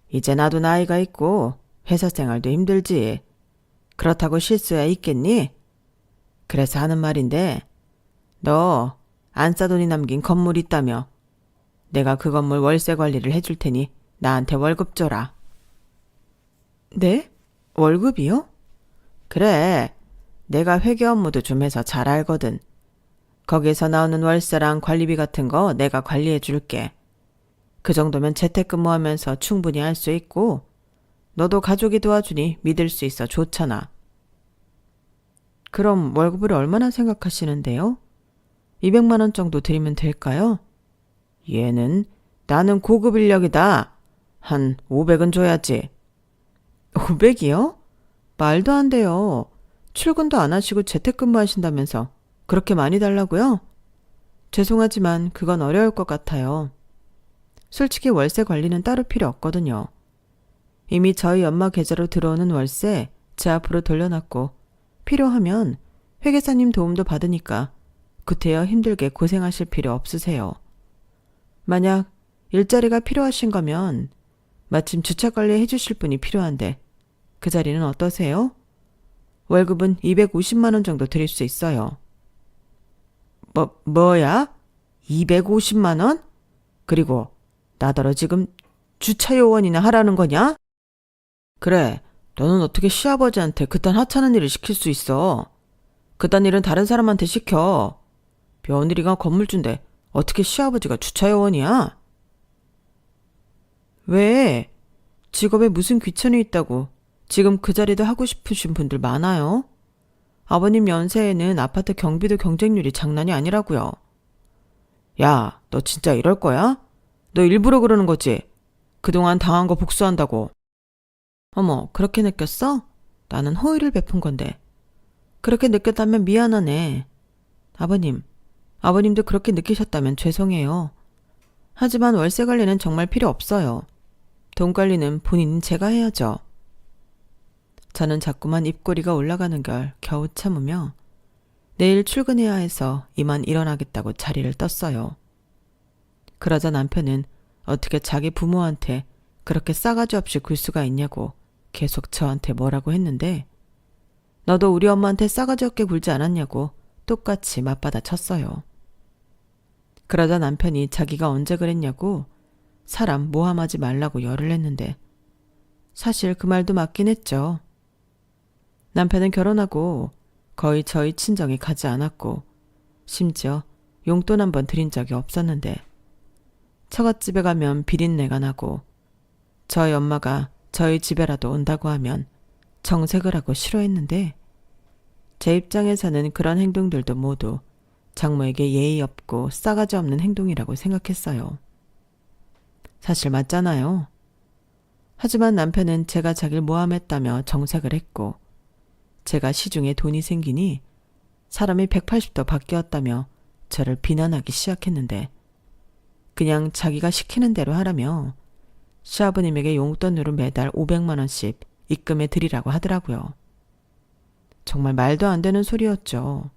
이제 나도 나이가 있고 회사 생활도 힘들지. 그렇다고 쉴 수야 있겠니? 그래서 하는 말인데 너 안싸돈이 남긴 건물 있다며 내가 그 건물 월세 관리를 해줄 테니 나한테 월급 줘라. 네? 월급이요? 그래. 내가 회계 업무도 좀 해서 잘 알거든. 거기에서 나오는 월세랑 관리비 같은 거 내가 관리해 줄게. 그 정도면 재택근무하면서 충분히 할 수 있고 너도 가족이 도와주니 믿을 수 있어 좋잖아. 그럼 월급을 얼마나 생각하시는데요? 200만 원 정도 드리면 될까요? 얘는 나는 고급 인력이다. 한 500은 줘야지. 500이요? 말도 안 돼요. 출근도 안 하시고 재택근무 하신다면서 그렇게 많이 달라고요? 죄송하지만 그건 어려울 것 같아요. 솔직히 월세 관리는 따로 필요 없거든요. 이미 저희 엄마 계좌로 들어오는 월세 제 앞으로 돌려놨고 필요하면 회계사님 도움도 받으니까 구태여 힘들게 고생하실 필요 없으세요. 만약 일자리가 필요하신 거면 마침 주차 관리 해주실 분이 필요한데 그 자리는 어떠세요? 월급은 250만 원 정도 드릴 수 있어요. 뭐야? 250만 원? 그리고 나더러 지금 주차 요원이나 하라는 거냐? 그래, 너는 어떻게 시아버지한테 그딴 하찮은 일을 시킬 수 있어? 그딴 일은 다른 사람한테 시켜. 며느리가 건물주인데 어떻게 시아버지가 주차 요원이야? 왜? 직업에 무슨 귀천이 있다고 지금 그 자리도 하고 싶으신 분들 많아요. 아버님 연세에는 아파트 경비도 경쟁률이 장난이 아니라고요. 야, 너 진짜 이럴 거야? 너 일부러 그러는 거지? 그동안 당한 거 복수한다고. 어머, 그렇게 느꼈어? 나는 호의를 베푼 건데. 그렇게 느꼈다면 미안하네. 아버님도 그렇게 느끼셨다면 죄송해요. 하지만 월세 관리는 정말 필요 없어요. 돈 관리는 본인 제가 해야죠. 저는 자꾸만 입꼬리가 올라가는 걸 겨우 참으며 내일 출근해야 해서 이만 일어나겠다고 자리를 떴어요. 그러자 남편은 어떻게 자기 부모한테 그렇게 싸가지 없이 굴 수가 있냐고 계속 저한테 뭐라고 했는데 너도 우리 엄마한테 싸가지 없게 굴지 않았냐고 똑같이 맞받아 쳤어요. 그러자 남편이 자기가 언제 그랬냐고 사람 모함하지 말라고 열을 냈는데 사실 그 말도 맞긴 했죠. 남편은 결혼하고 거의 저희 친정에 가지 않았고 심지어 용돈 한 번 드린 적이 없었는데 처갓집에 가면 비린내가 나고 저희 엄마가 저희 집에라도 온다고 하면 정색을 하고 싫어했는데 제 입장에서는 그런 행동들도 모두 장모에게 예의 없고 싸가지 없는 행동이라고 생각했어요. 사실 맞잖아요. 하지만 남편은 제가 자기를 모함했다며 정색을 했고, 제가 시중에 돈이 생기니 사람이 180도 바뀌었다며 저를 비난하기 시작했는데, 그냥 자기가 시키는 대로 하라며 시아버님에게 용돈으로 매달 500만 원씩 입금해 드리라고 하더라고요. 정말 말도 안 되는 소리였죠.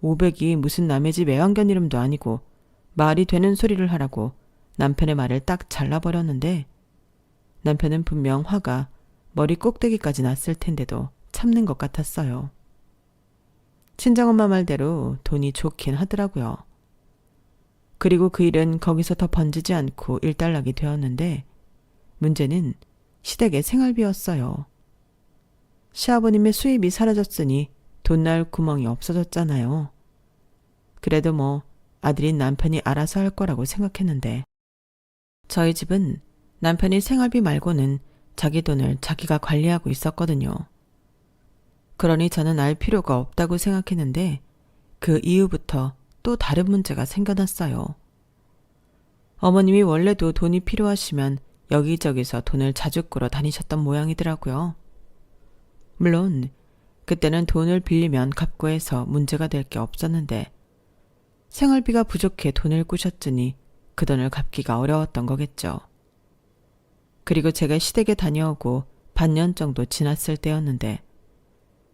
500이 무슨 남의 집 애완견 이름도 아니고 말이 되는 소리를 하라고 남편의 말을 딱 잘라버렸는데, 남편은 분명 화가 머리 꼭대기까지 났을 텐데도 참는 것 같았어요. 친정엄마 말대로 돈이 좋긴 하더라고요. 그리고 그 일은 거기서 더 번지지 않고 일단락이 되었는데, 문제는 시댁의 생활비였어요. 시아버님의 수입이 사라졌으니 돈 나올 구멍이 없어졌잖아요. 그래도 뭐 아들인 남편이 알아서 할 거라고 생각했는데, 저희 집은 남편이 생활비 말고는 자기 돈을 자기가 관리하고 있었거든요. 그러니 저는 알 필요가 없다고 생각했는데, 그 이후부터 또 다른 문제가 생겨났어요. 어머님이 원래도 돈이 필요하시면 여기저기서 돈을 자주 꾸러 다니셨던 모양이더라고요. 물론 그때는 돈을 빌리면 갚고 해서 문제가 될 게 없었는데, 생활비가 부족해 돈을 꾸셨으니 그 돈을 갚기가 어려웠던 거겠죠. 그리고 제가 시댁에 다녀오고 반년 정도 지났을 때였는데,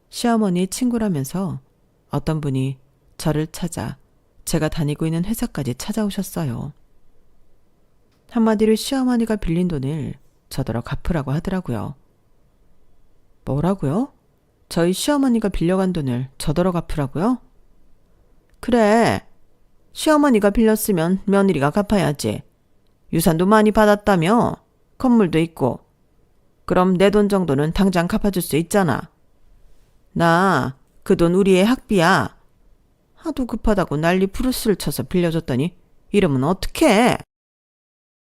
시어머니 친구라면서 어떤 분이 저를 찾아 제가 다니고 있는 회사까지 찾아오셨어요. 한마디로 시어머니가 빌린 돈을 저더러 갚으라고 하더라고요. 뭐라고요? 저희 시어머니가 빌려간 돈을 저더러 갚으라고요? 그래, 시어머니가 빌렸으면 며느리가 갚아야지. 유산도 많이 받았다며? 건물도 있고. 그럼 내 돈 정도는 당장 갚아줄 수 있잖아. 나 그 돈 우리의 학비야. 하도 급하다고 난리 부르스를 쳐서 빌려줬더니 이러면 어떡해?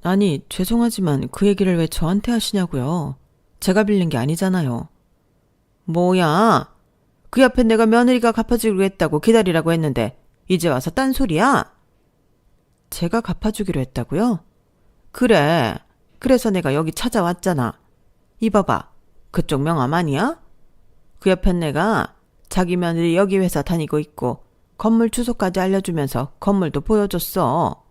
아니, 죄송하지만 그 얘기를 왜 저한테 하시냐고요. 제가 빌린 게 아니잖아요. 뭐야? 그 옆에 내가 며느리가 갚아주기로 했다고 기다리라고 했는데 이제 와서 딴소리야? 제가 갚아주기로 했다고요? 그래. 그래서 내가 여기 찾아왔잖아. 이봐봐. 그쪽 명함 아니야? 그 옆엔 내가 자기 며느리 여기 회사 다니고 있고 건물 주소까지 알려주면서 건물도 보여줬어.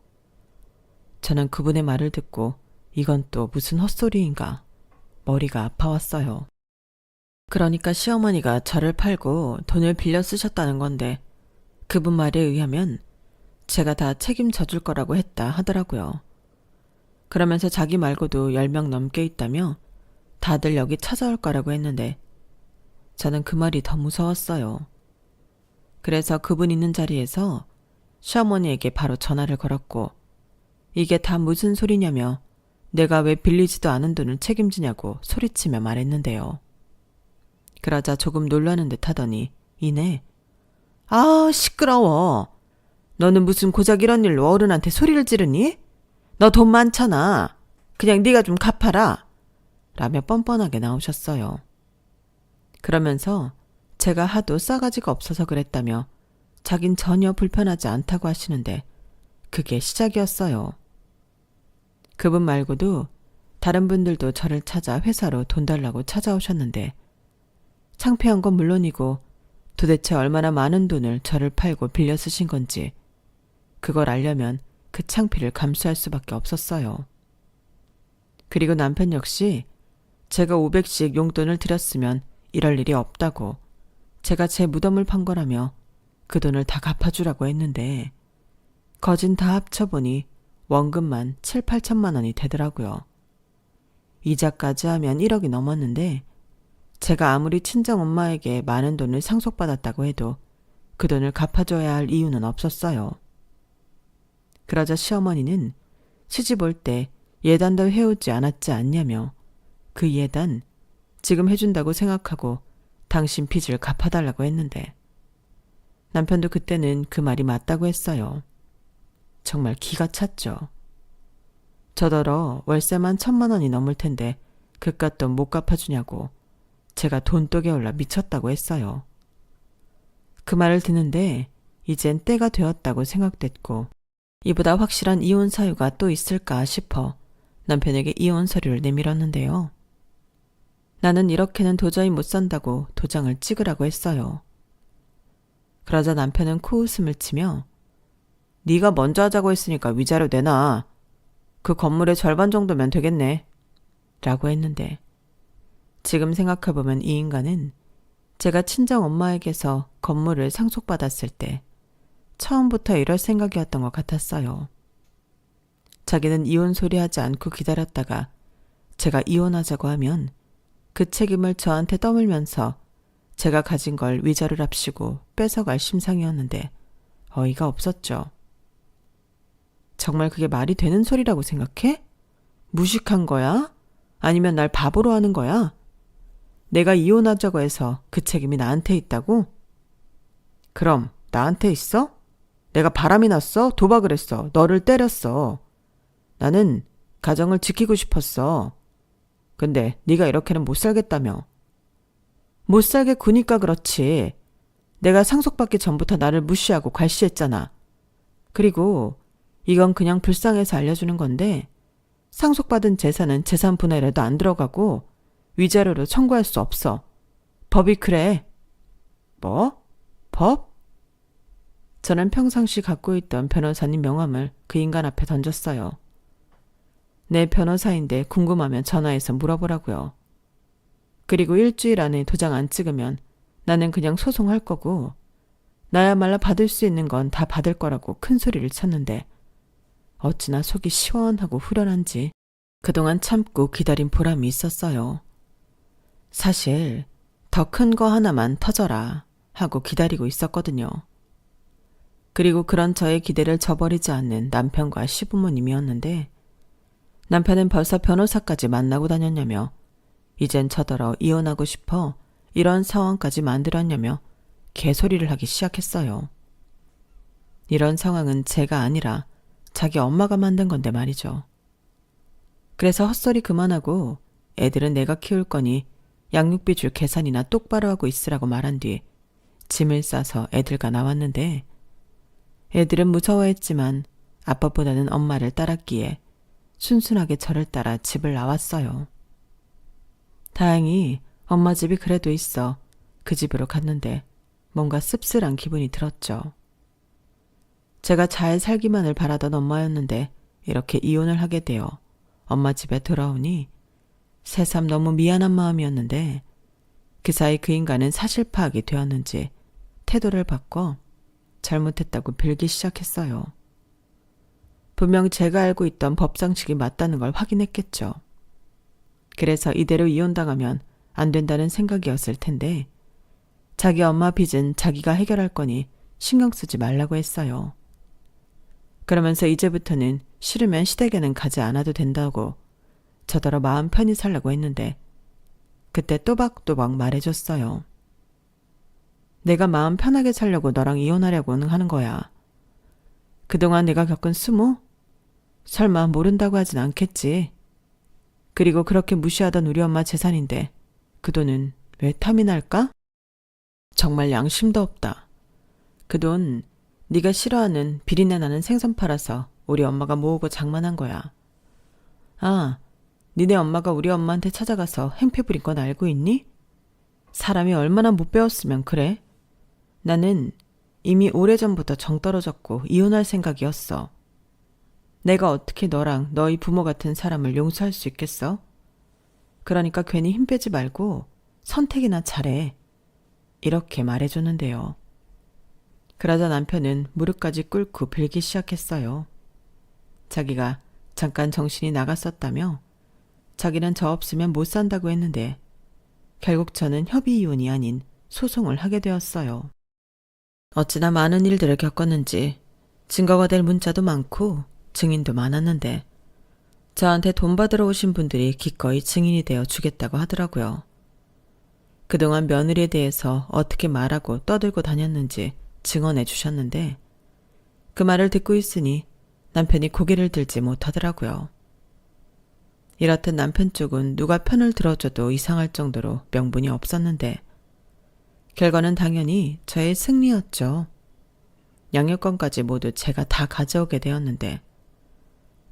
저는 그분의 말을 듣고 이건 또 무슨 헛소리인가 머리가 아파왔어요. 그러니까 시어머니가 저를 팔고 돈을 빌려 쓰셨다는 건데, 그분 말에 의하면 제가 다 책임져 줄 거라고 했다 하더라고요. 그러면서 자기 말고도 10명 넘게 있다며 다들 여기 찾아올 거라고 했는데, 저는 그 말이 더 무서웠어요. 그래서 그분 있는 자리에서 시어머니에게 바로 전화를 걸었고, 이게 다 무슨 소리냐며 내가 왜 빌리지도 않은 돈을 책임지냐고 소리치며 말했는데요. 그러자 조금 놀라는 듯 하더니 이내 아, 시끄러워. 너는 무슨 고작 이런 일로 어른한테 소리를 지르니? 너 돈 많잖아. 그냥 네가 좀 갚아라. 라며 뻔뻔하게 나오셨어요. 그러면서 제가 하도 싸가지가 없어서 그랬다며 자긴 전혀 불편하지 않다고 하시는데, 그게 시작이었어요. 그분 말고도 다른 분들도 저를 찾아 회사로 돈 달라고 찾아오셨는데, 창피한 건 물론이고 도대체 얼마나 많은 돈을 저를 팔고 빌려 쓰신 건지 그걸 알려면 그 창피를 감수할 수밖에 없었어요. 그리고 남편 역시 제가 500씩 용돈을 드렸으면 이럴 일이 없다고 제가 제 무덤을 판 거라며 그 돈을 다 갚아주라고 했는데, 거진 다 합쳐보니 원금만 7, 8천만 원이 되더라고요. 이자까지 하면 1억이 넘었는데, 제가 아무리 친정엄마에게 많은 돈을 상속받았다고 해도 그 돈을 갚아줘야 할 이유는 없었어요. 그러자 시어머니는 시집 올 때 예단도 해오지 않았지 않냐며 그 예단 지금 해준다고 생각하고 당신 빚을 갚아달라고 했는데, 남편도 그때는 그 말이 맞다고 했어요. 정말 기가 찼죠. 저더러 월세만 1,000만 원이 넘을 텐데 그깟 돈 못 갚아주냐고 제가 돈독에 올라 미쳤다고 했어요. 그 말을 듣는데 이젠 때가 되었다고 생각됐고 이보다 확실한 이혼 사유가 또 있을까 싶어 남편에게 이혼 서류를 내밀었는데요. 나는 이렇게는 도저히 못 산다고 도장을 찍으라고 했어요. 그러자 남편은 코웃음을 치며 네가 먼저 하자고 했으니까 위자료 내놔. 그 건물의 절반 정도면 되겠네. 라고 했는데 지금 생각해보면 이 인간은 제가 친정 엄마에게서 건물을 상속받았을 때 처음부터 이럴 생각이었던 것 같았어요. 자기는 이혼 소리 하지 않고 기다렸다가 제가 이혼하자고 하면 그 책임을 저한테 떠밀면서 제가 가진 걸 위자료랍시고 뺏어갈 심상이었는데 어이가 없었죠. 정말 그게 말이 되는 소리라고 생각해? 무식한 거야? 아니면 날 바보로 하는 거야? 내가 이혼하자고 해서 그 책임이 나한테 있다고? 그럼 나한테 있어? 내가 바람이 났어? 도박을 했어? 너를 때렸어? 나는 가정을 지키고 싶었어. 근데 네가 이렇게는 못 살겠다며. 못 살겠구니까 그렇지. 내가 상속받기 전부터 나를 무시하고 괄시했잖아. 그리고 이건 그냥 불쌍해서 알려주는 건데 상속받은 재산은 재산 분할에도 안 들어가고 위자료로 청구할 수 없어. 법이 그래. 뭐? 법? 저는 평상시 갖고 있던 변호사님 명함을 그 인간 앞에 던졌어요. 내 변호사인데 궁금하면 전화해서 물어보라고요. 그리고 일주일 안에 도장 안 찍으면 나는 그냥 소송할 거고 나야말로 받을 수 있는 건 다 받을 거라고 큰 소리를 쳤는데 어찌나 속이 시원하고 후련한지 그동안 참고 기다린 보람이 있었어요. 사실 더 큰 거 하나만 터져라 하고 기다리고 있었거든요. 그리고 그런 저의 기대를 저버리지 않는 남편과 시부모님이었는데 남편은 벌써 변호사까지 만나고 다녔냐며 이젠 저더러 이혼하고 싶어 이런 상황까지 만들었냐며 개소리를 하기 시작했어요. 이런 상황은 제가 아니라 자기 엄마가 만든 건데 말이죠. 그래서 헛소리 그만하고 애들은 내가 키울 거니 양육비 줄 계산이나 똑바로 하고 있으라고 말한 뒤 짐을 싸서 애들과 나왔는데 애들은 무서워했지만 아빠보다는 엄마를 따랐기에 순순하게 저를 따라 집을 나왔어요. 다행히 엄마 집이 그래도 있어 그 집으로 갔는데 뭔가 씁쓸한 기분이 들었죠. 제가 잘 살기만을 바라던 엄마였는데 이렇게 이혼을 하게 되어 엄마 집에 돌아오니 새삼 너무 미안한 마음이었는데 그 사이 그 인간은 사실 파악이 되었는지 태도를 바꿔 잘못했다고 빌기 시작했어요. 분명 제가 알고 있던 법상식이 맞다는 걸 확인했겠죠. 그래서 이대로 이혼당하면 안 된다는 생각이었을 텐데 자기 엄마 빚은 자기가 해결할 거니 신경 쓰지 말라고 했어요. 그러면서 이제부터는 싫으면 시댁에는 가지 않아도 된다고 저더러 마음 편히 살라고 했는데 그때 또박또박 말해줬어요. 내가 마음 편하게 살려고 너랑 이혼하려고 하는 거야. 그동안 내가 겪은 수모? 설마 모른다고 하진 않겠지. 그리고 그렇게 무시하던 우리 엄마 재산인데 그 돈은 왜 탐이 날까? 정말 양심도 없다. 그 돈 네가 싫어하는 비린내 나는 생선 팔아서 우리 엄마가 모으고 장만한 거야. 아, 니네 엄마가 우리 엄마한테 찾아가서 행패 부린 건 알고 있니? 사람이 얼마나 못 배웠으면 그래? 나는 이미 오래전부터 정 떨어졌고 이혼할 생각이었어. 내가 어떻게 너랑 너희 부모 같은 사람을 용서할 수 있겠어? 그러니까 괜히 힘 빼지 말고 선택이나 잘해. 이렇게 말해줬는데요. 그러자 남편은 무릎까지 꿇고 빌기 시작했어요. 자기가 잠깐 정신이 나갔었다며 자기는 저 없으면 못 산다고 했는데 결국 저는 협의 이혼이 아닌 소송을 하게 되었어요. 어찌나 많은 일들을 겪었는지 증거가 될 문자도 많고 증인도 많았는데 저한테 돈 받으러 오신 분들이 기꺼이 증인이 되어 주겠다고 하더라고요. 그동안 며느리에 대해서 어떻게 말하고 떠들고 다녔는지 증언해 주셨는데 그 말을 듣고 있으니 남편이 고개를 들지 못하더라고요. 이렇듯 남편 쪽은 누가 편을 들어줘도 이상할 정도로 명분이 없었는데 결과는 당연히 저의 승리였죠. 양육권까지 모두 제가 다 가져오게 되었는데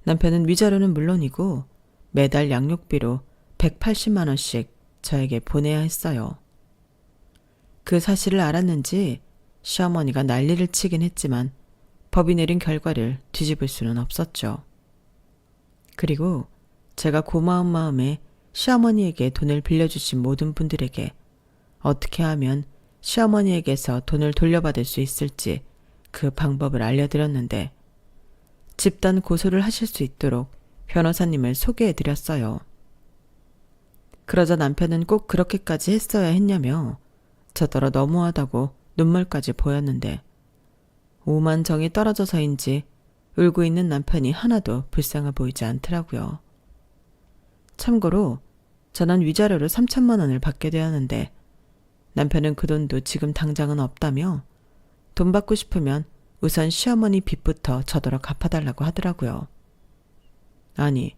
남편은 위자료는 물론이고 매달 양육비로 180만 원씩 저에게 보내야 했어요. 그 사실을 알았는지 시어머니가 난리를 치긴 했지만 법이 내린 결과를 뒤집을 수는 없었죠. 그리고 제가 고마운 마음에 시어머니에게 돈을 빌려주신 모든 분들에게 어떻게 하면 시어머니에게서 돈을 돌려받을 수 있을지 그 방법을 알려드렸는데 집단 고소를 하실 수 있도록 변호사님을 소개해드렸어요. 그러자 남편은 꼭 그렇게까지 했어야 했냐며 저더러 너무하다고 눈물까지 보였는데 오만정이 떨어져서인지 울고 있는 남편이 하나도 불쌍해 보이지 않더라고요. 참고로 저는 위자료로 3천만 원을 받게 되었는데 남편은 그 돈도 지금 당장은 없다며 돈 받고 싶으면 우선 시어머니 빚부터 저더러 갚아달라고 하더라고요. 아니,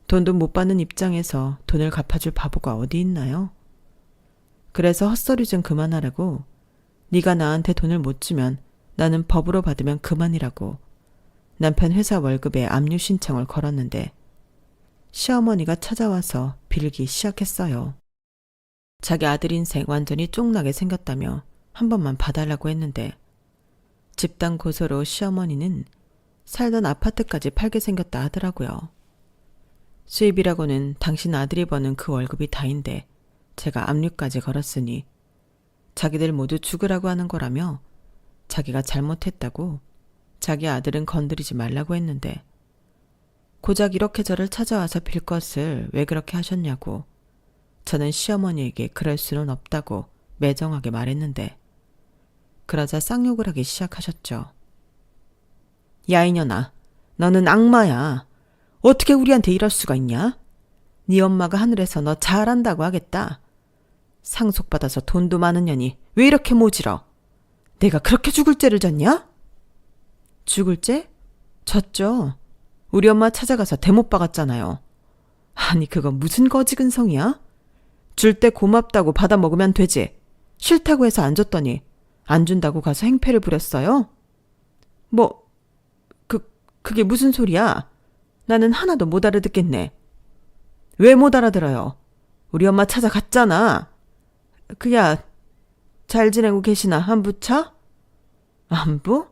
돈도 못 받는 입장에서 돈을 갚아줄 바보가 어디 있나요? 그래서 헛소리 좀 그만하라고 네가 나한테 돈을 못 주면 나는 법으로 받으면 그만이라고 남편 회사 월급에 압류 신청을 걸었는데 시어머니가 찾아와서 빌기 시작했어요. 자기 아들 인생 완전히 쫑나게 생겼다며 한 번만 봐달라고 했는데 집단 고소로 시어머니는 살던 아파트까지 팔게 생겼다 하더라고요. 수입이라고는 당신 아들이 버는 그 월급이 다인데 제가 압류까지 걸었으니 자기들 모두 죽으라고 하는 거라며 자기가 잘못했다고 자기 아들은 건드리지 말라고 했는데 고작 이렇게 저를 찾아와서 빌 것을 왜 그렇게 하셨냐고 저는 시어머니에게 그럴 수는 없다고 매정하게 말했는데 그러자 쌍욕을 하기 시작하셨죠. 야 이년아, 너는 악마야. 어떻게 우리한테 이럴 수가 있냐? 네 엄마가 하늘에서 너 잘한다고 하겠다. 상속받아서 돈도 많은 년이 왜 이렇게 모질어? 내가 그렇게 죽을 죄를 졌냐? 죽을 죄? 졌죠. 우리 엄마 찾아가서 대못 박았잖아요. 아니 그거 무슨 거지근성이야? 줄 때 고맙다고 받아 먹으면 되지. 싫다고 해서 안 줬더니 안 준다고 가서 행패를 부렸어요? 그게 무슨 소리야? 나는 하나도 못 알아듣겠네. 왜 못 알아들어요? 우리 엄마 찾아갔잖아. 그야 잘 지내고 계시나 안부차? 안부?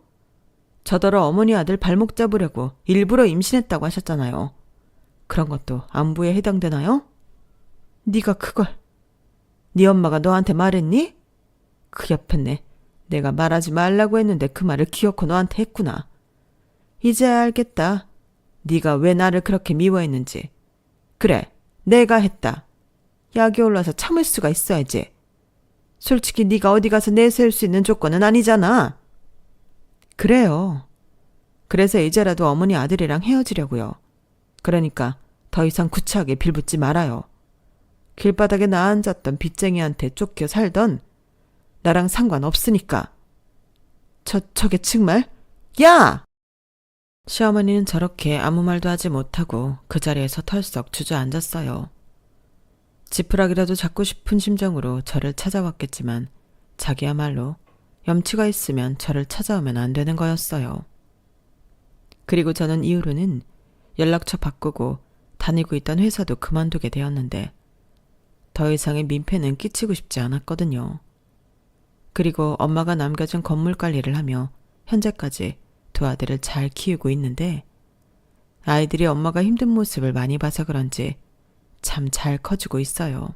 저더러 어머니 아들 발목 잡으려고 일부러 임신했다고 하셨잖아요. 그런 것도 안부에 해당되나요? 네가 그걸 네 엄마가 너한테 말했니? 그 옆에 내가 말하지 말라고 했는데 그 말을 기어코 너한테 했구나. 이제야 알겠다. 네가 왜 나를 그렇게 미워했는지. 그래, 내가 했다. 약이 올라서 참을 수가 있어야지. 솔직히 네가 어디 가서 내세울 수 있는 조건은 아니잖아. 그래요. 그래서 이제라도 어머니 아들이랑 헤어지려고요. 그러니까 더 이상 구차하게 빌붙지 말아요. 길바닥에 나앉았던 빚쟁이한테 쫓겨 살던 나랑 상관없으니까. 저게 정말? 야! 시어머니는 저렇게 아무 말도 하지 못하고 그 자리에서 털썩 주저앉았어요. 지푸라기라도 잡고 싶은 심정으로 저를 찾아왔겠지만 자기야말로 염치가 있으면 저를 찾아오면 안 되는 거였어요. 그리고 저는 이후로는 연락처 바꾸고 다니고 있던 회사도 그만두게 되었는데 더 이상의 민폐는 끼치고 싶지 않았거든요. 그리고 엄마가 남겨준 건물 관리를 하며 현재까지 두 아들을 잘 키우고 있는데 아이들이 엄마가 힘든 모습을 많이 봐서 그런지 참 잘 커지고 있어요.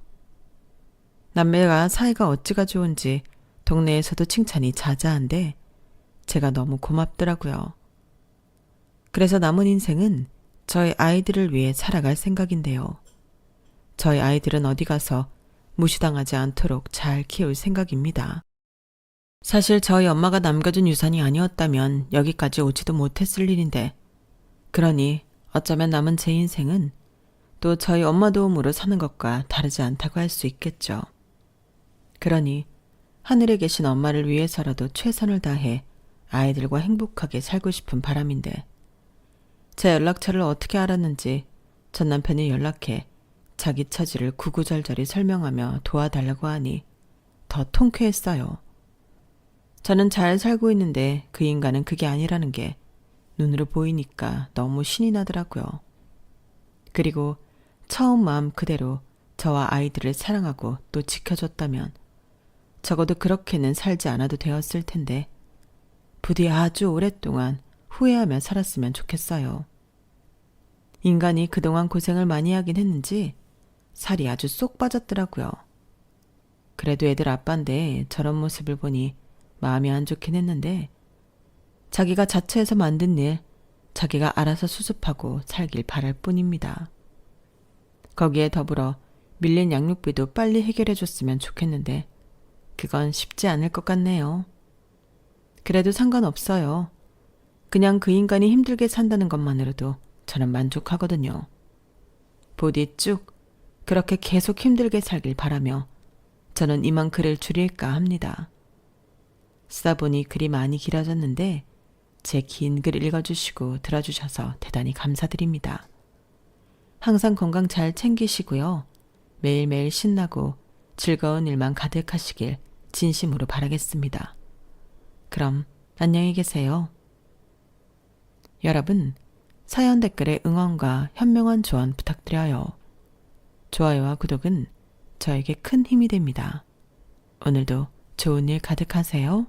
남매가 사이가 어찌가 좋은지 동네에서도 칭찬이 자자한데 제가 너무 고맙더라고요. 그래서 남은 인생은 저희 아이들을 위해 살아갈 생각인데요. 저희 아이들은 어디 가서 무시당하지 않도록 잘 키울 생각입니다. 사실 저희 엄마가 남겨준 유산이 아니었다면 여기까지 오지도 못했을 일인데 그러니 어쩌면 남은 제 인생은 또 저희 엄마 도움으로 사는 것과 다르지 않다고 할 수 있겠죠. 그러니 하늘에 계신 엄마를 위해서라도 최선을 다해 아이들과 행복하게 살고 싶은 바람인데 제 연락처를 어떻게 알았는지 전 남편이 연락해 자기 처지를 구구절절히 설명하며 도와달라고 하니 더 통쾌했어요. 저는 잘 살고 있는데 그 인간은 그게 아니라는 게 눈으로 보이니까 너무 신이 나더라고요. 그리고 처음 마음 그대로 저와 아이들을 사랑하고 또 지켜줬다면 적어도 그렇게는 살지 않아도 되었을 텐데 부디 아주 오랫동안 후회하며 살았으면 좋겠어요. 인간이 그동안 고생을 많이 하긴 했는지 살이 아주 쏙 빠졌더라고요. 그래도 애들 아빠인데 저런 모습을 보니 마음이 안 좋긴 했는데 자기가 자처해서 만든 일 자기가 알아서 수습하고 살길 바랄 뿐입니다. 거기에 더불어 밀린 양육비도 빨리 해결해 줬으면 좋겠는데 그건 쉽지 않을 것 같네요. 그래도 상관없어요. 그냥 그 인간이 힘들게 산다는 것만으로도 저는 만족하거든요. 부디 쭉 그렇게 계속 힘들게 살길 바라며 저는 이만 글을 줄일까 합니다. 쓰다 보니 글이 많이 길어졌는데 제 긴 글 읽어주시고 들어주셔서 대단히 감사드립니다. 항상 건강 잘 챙기시고요. 매일매일 신나고 즐거운 일만 가득하시길 진심으로 바라겠습니다. 그럼 안녕히 계세요. 여러분, 사연 댓글에 응원과 현명한 조언 부탁드려요. 좋아요와 구독은 저에게 큰 힘이 됩니다. 오늘도 좋은 일 가득하세요.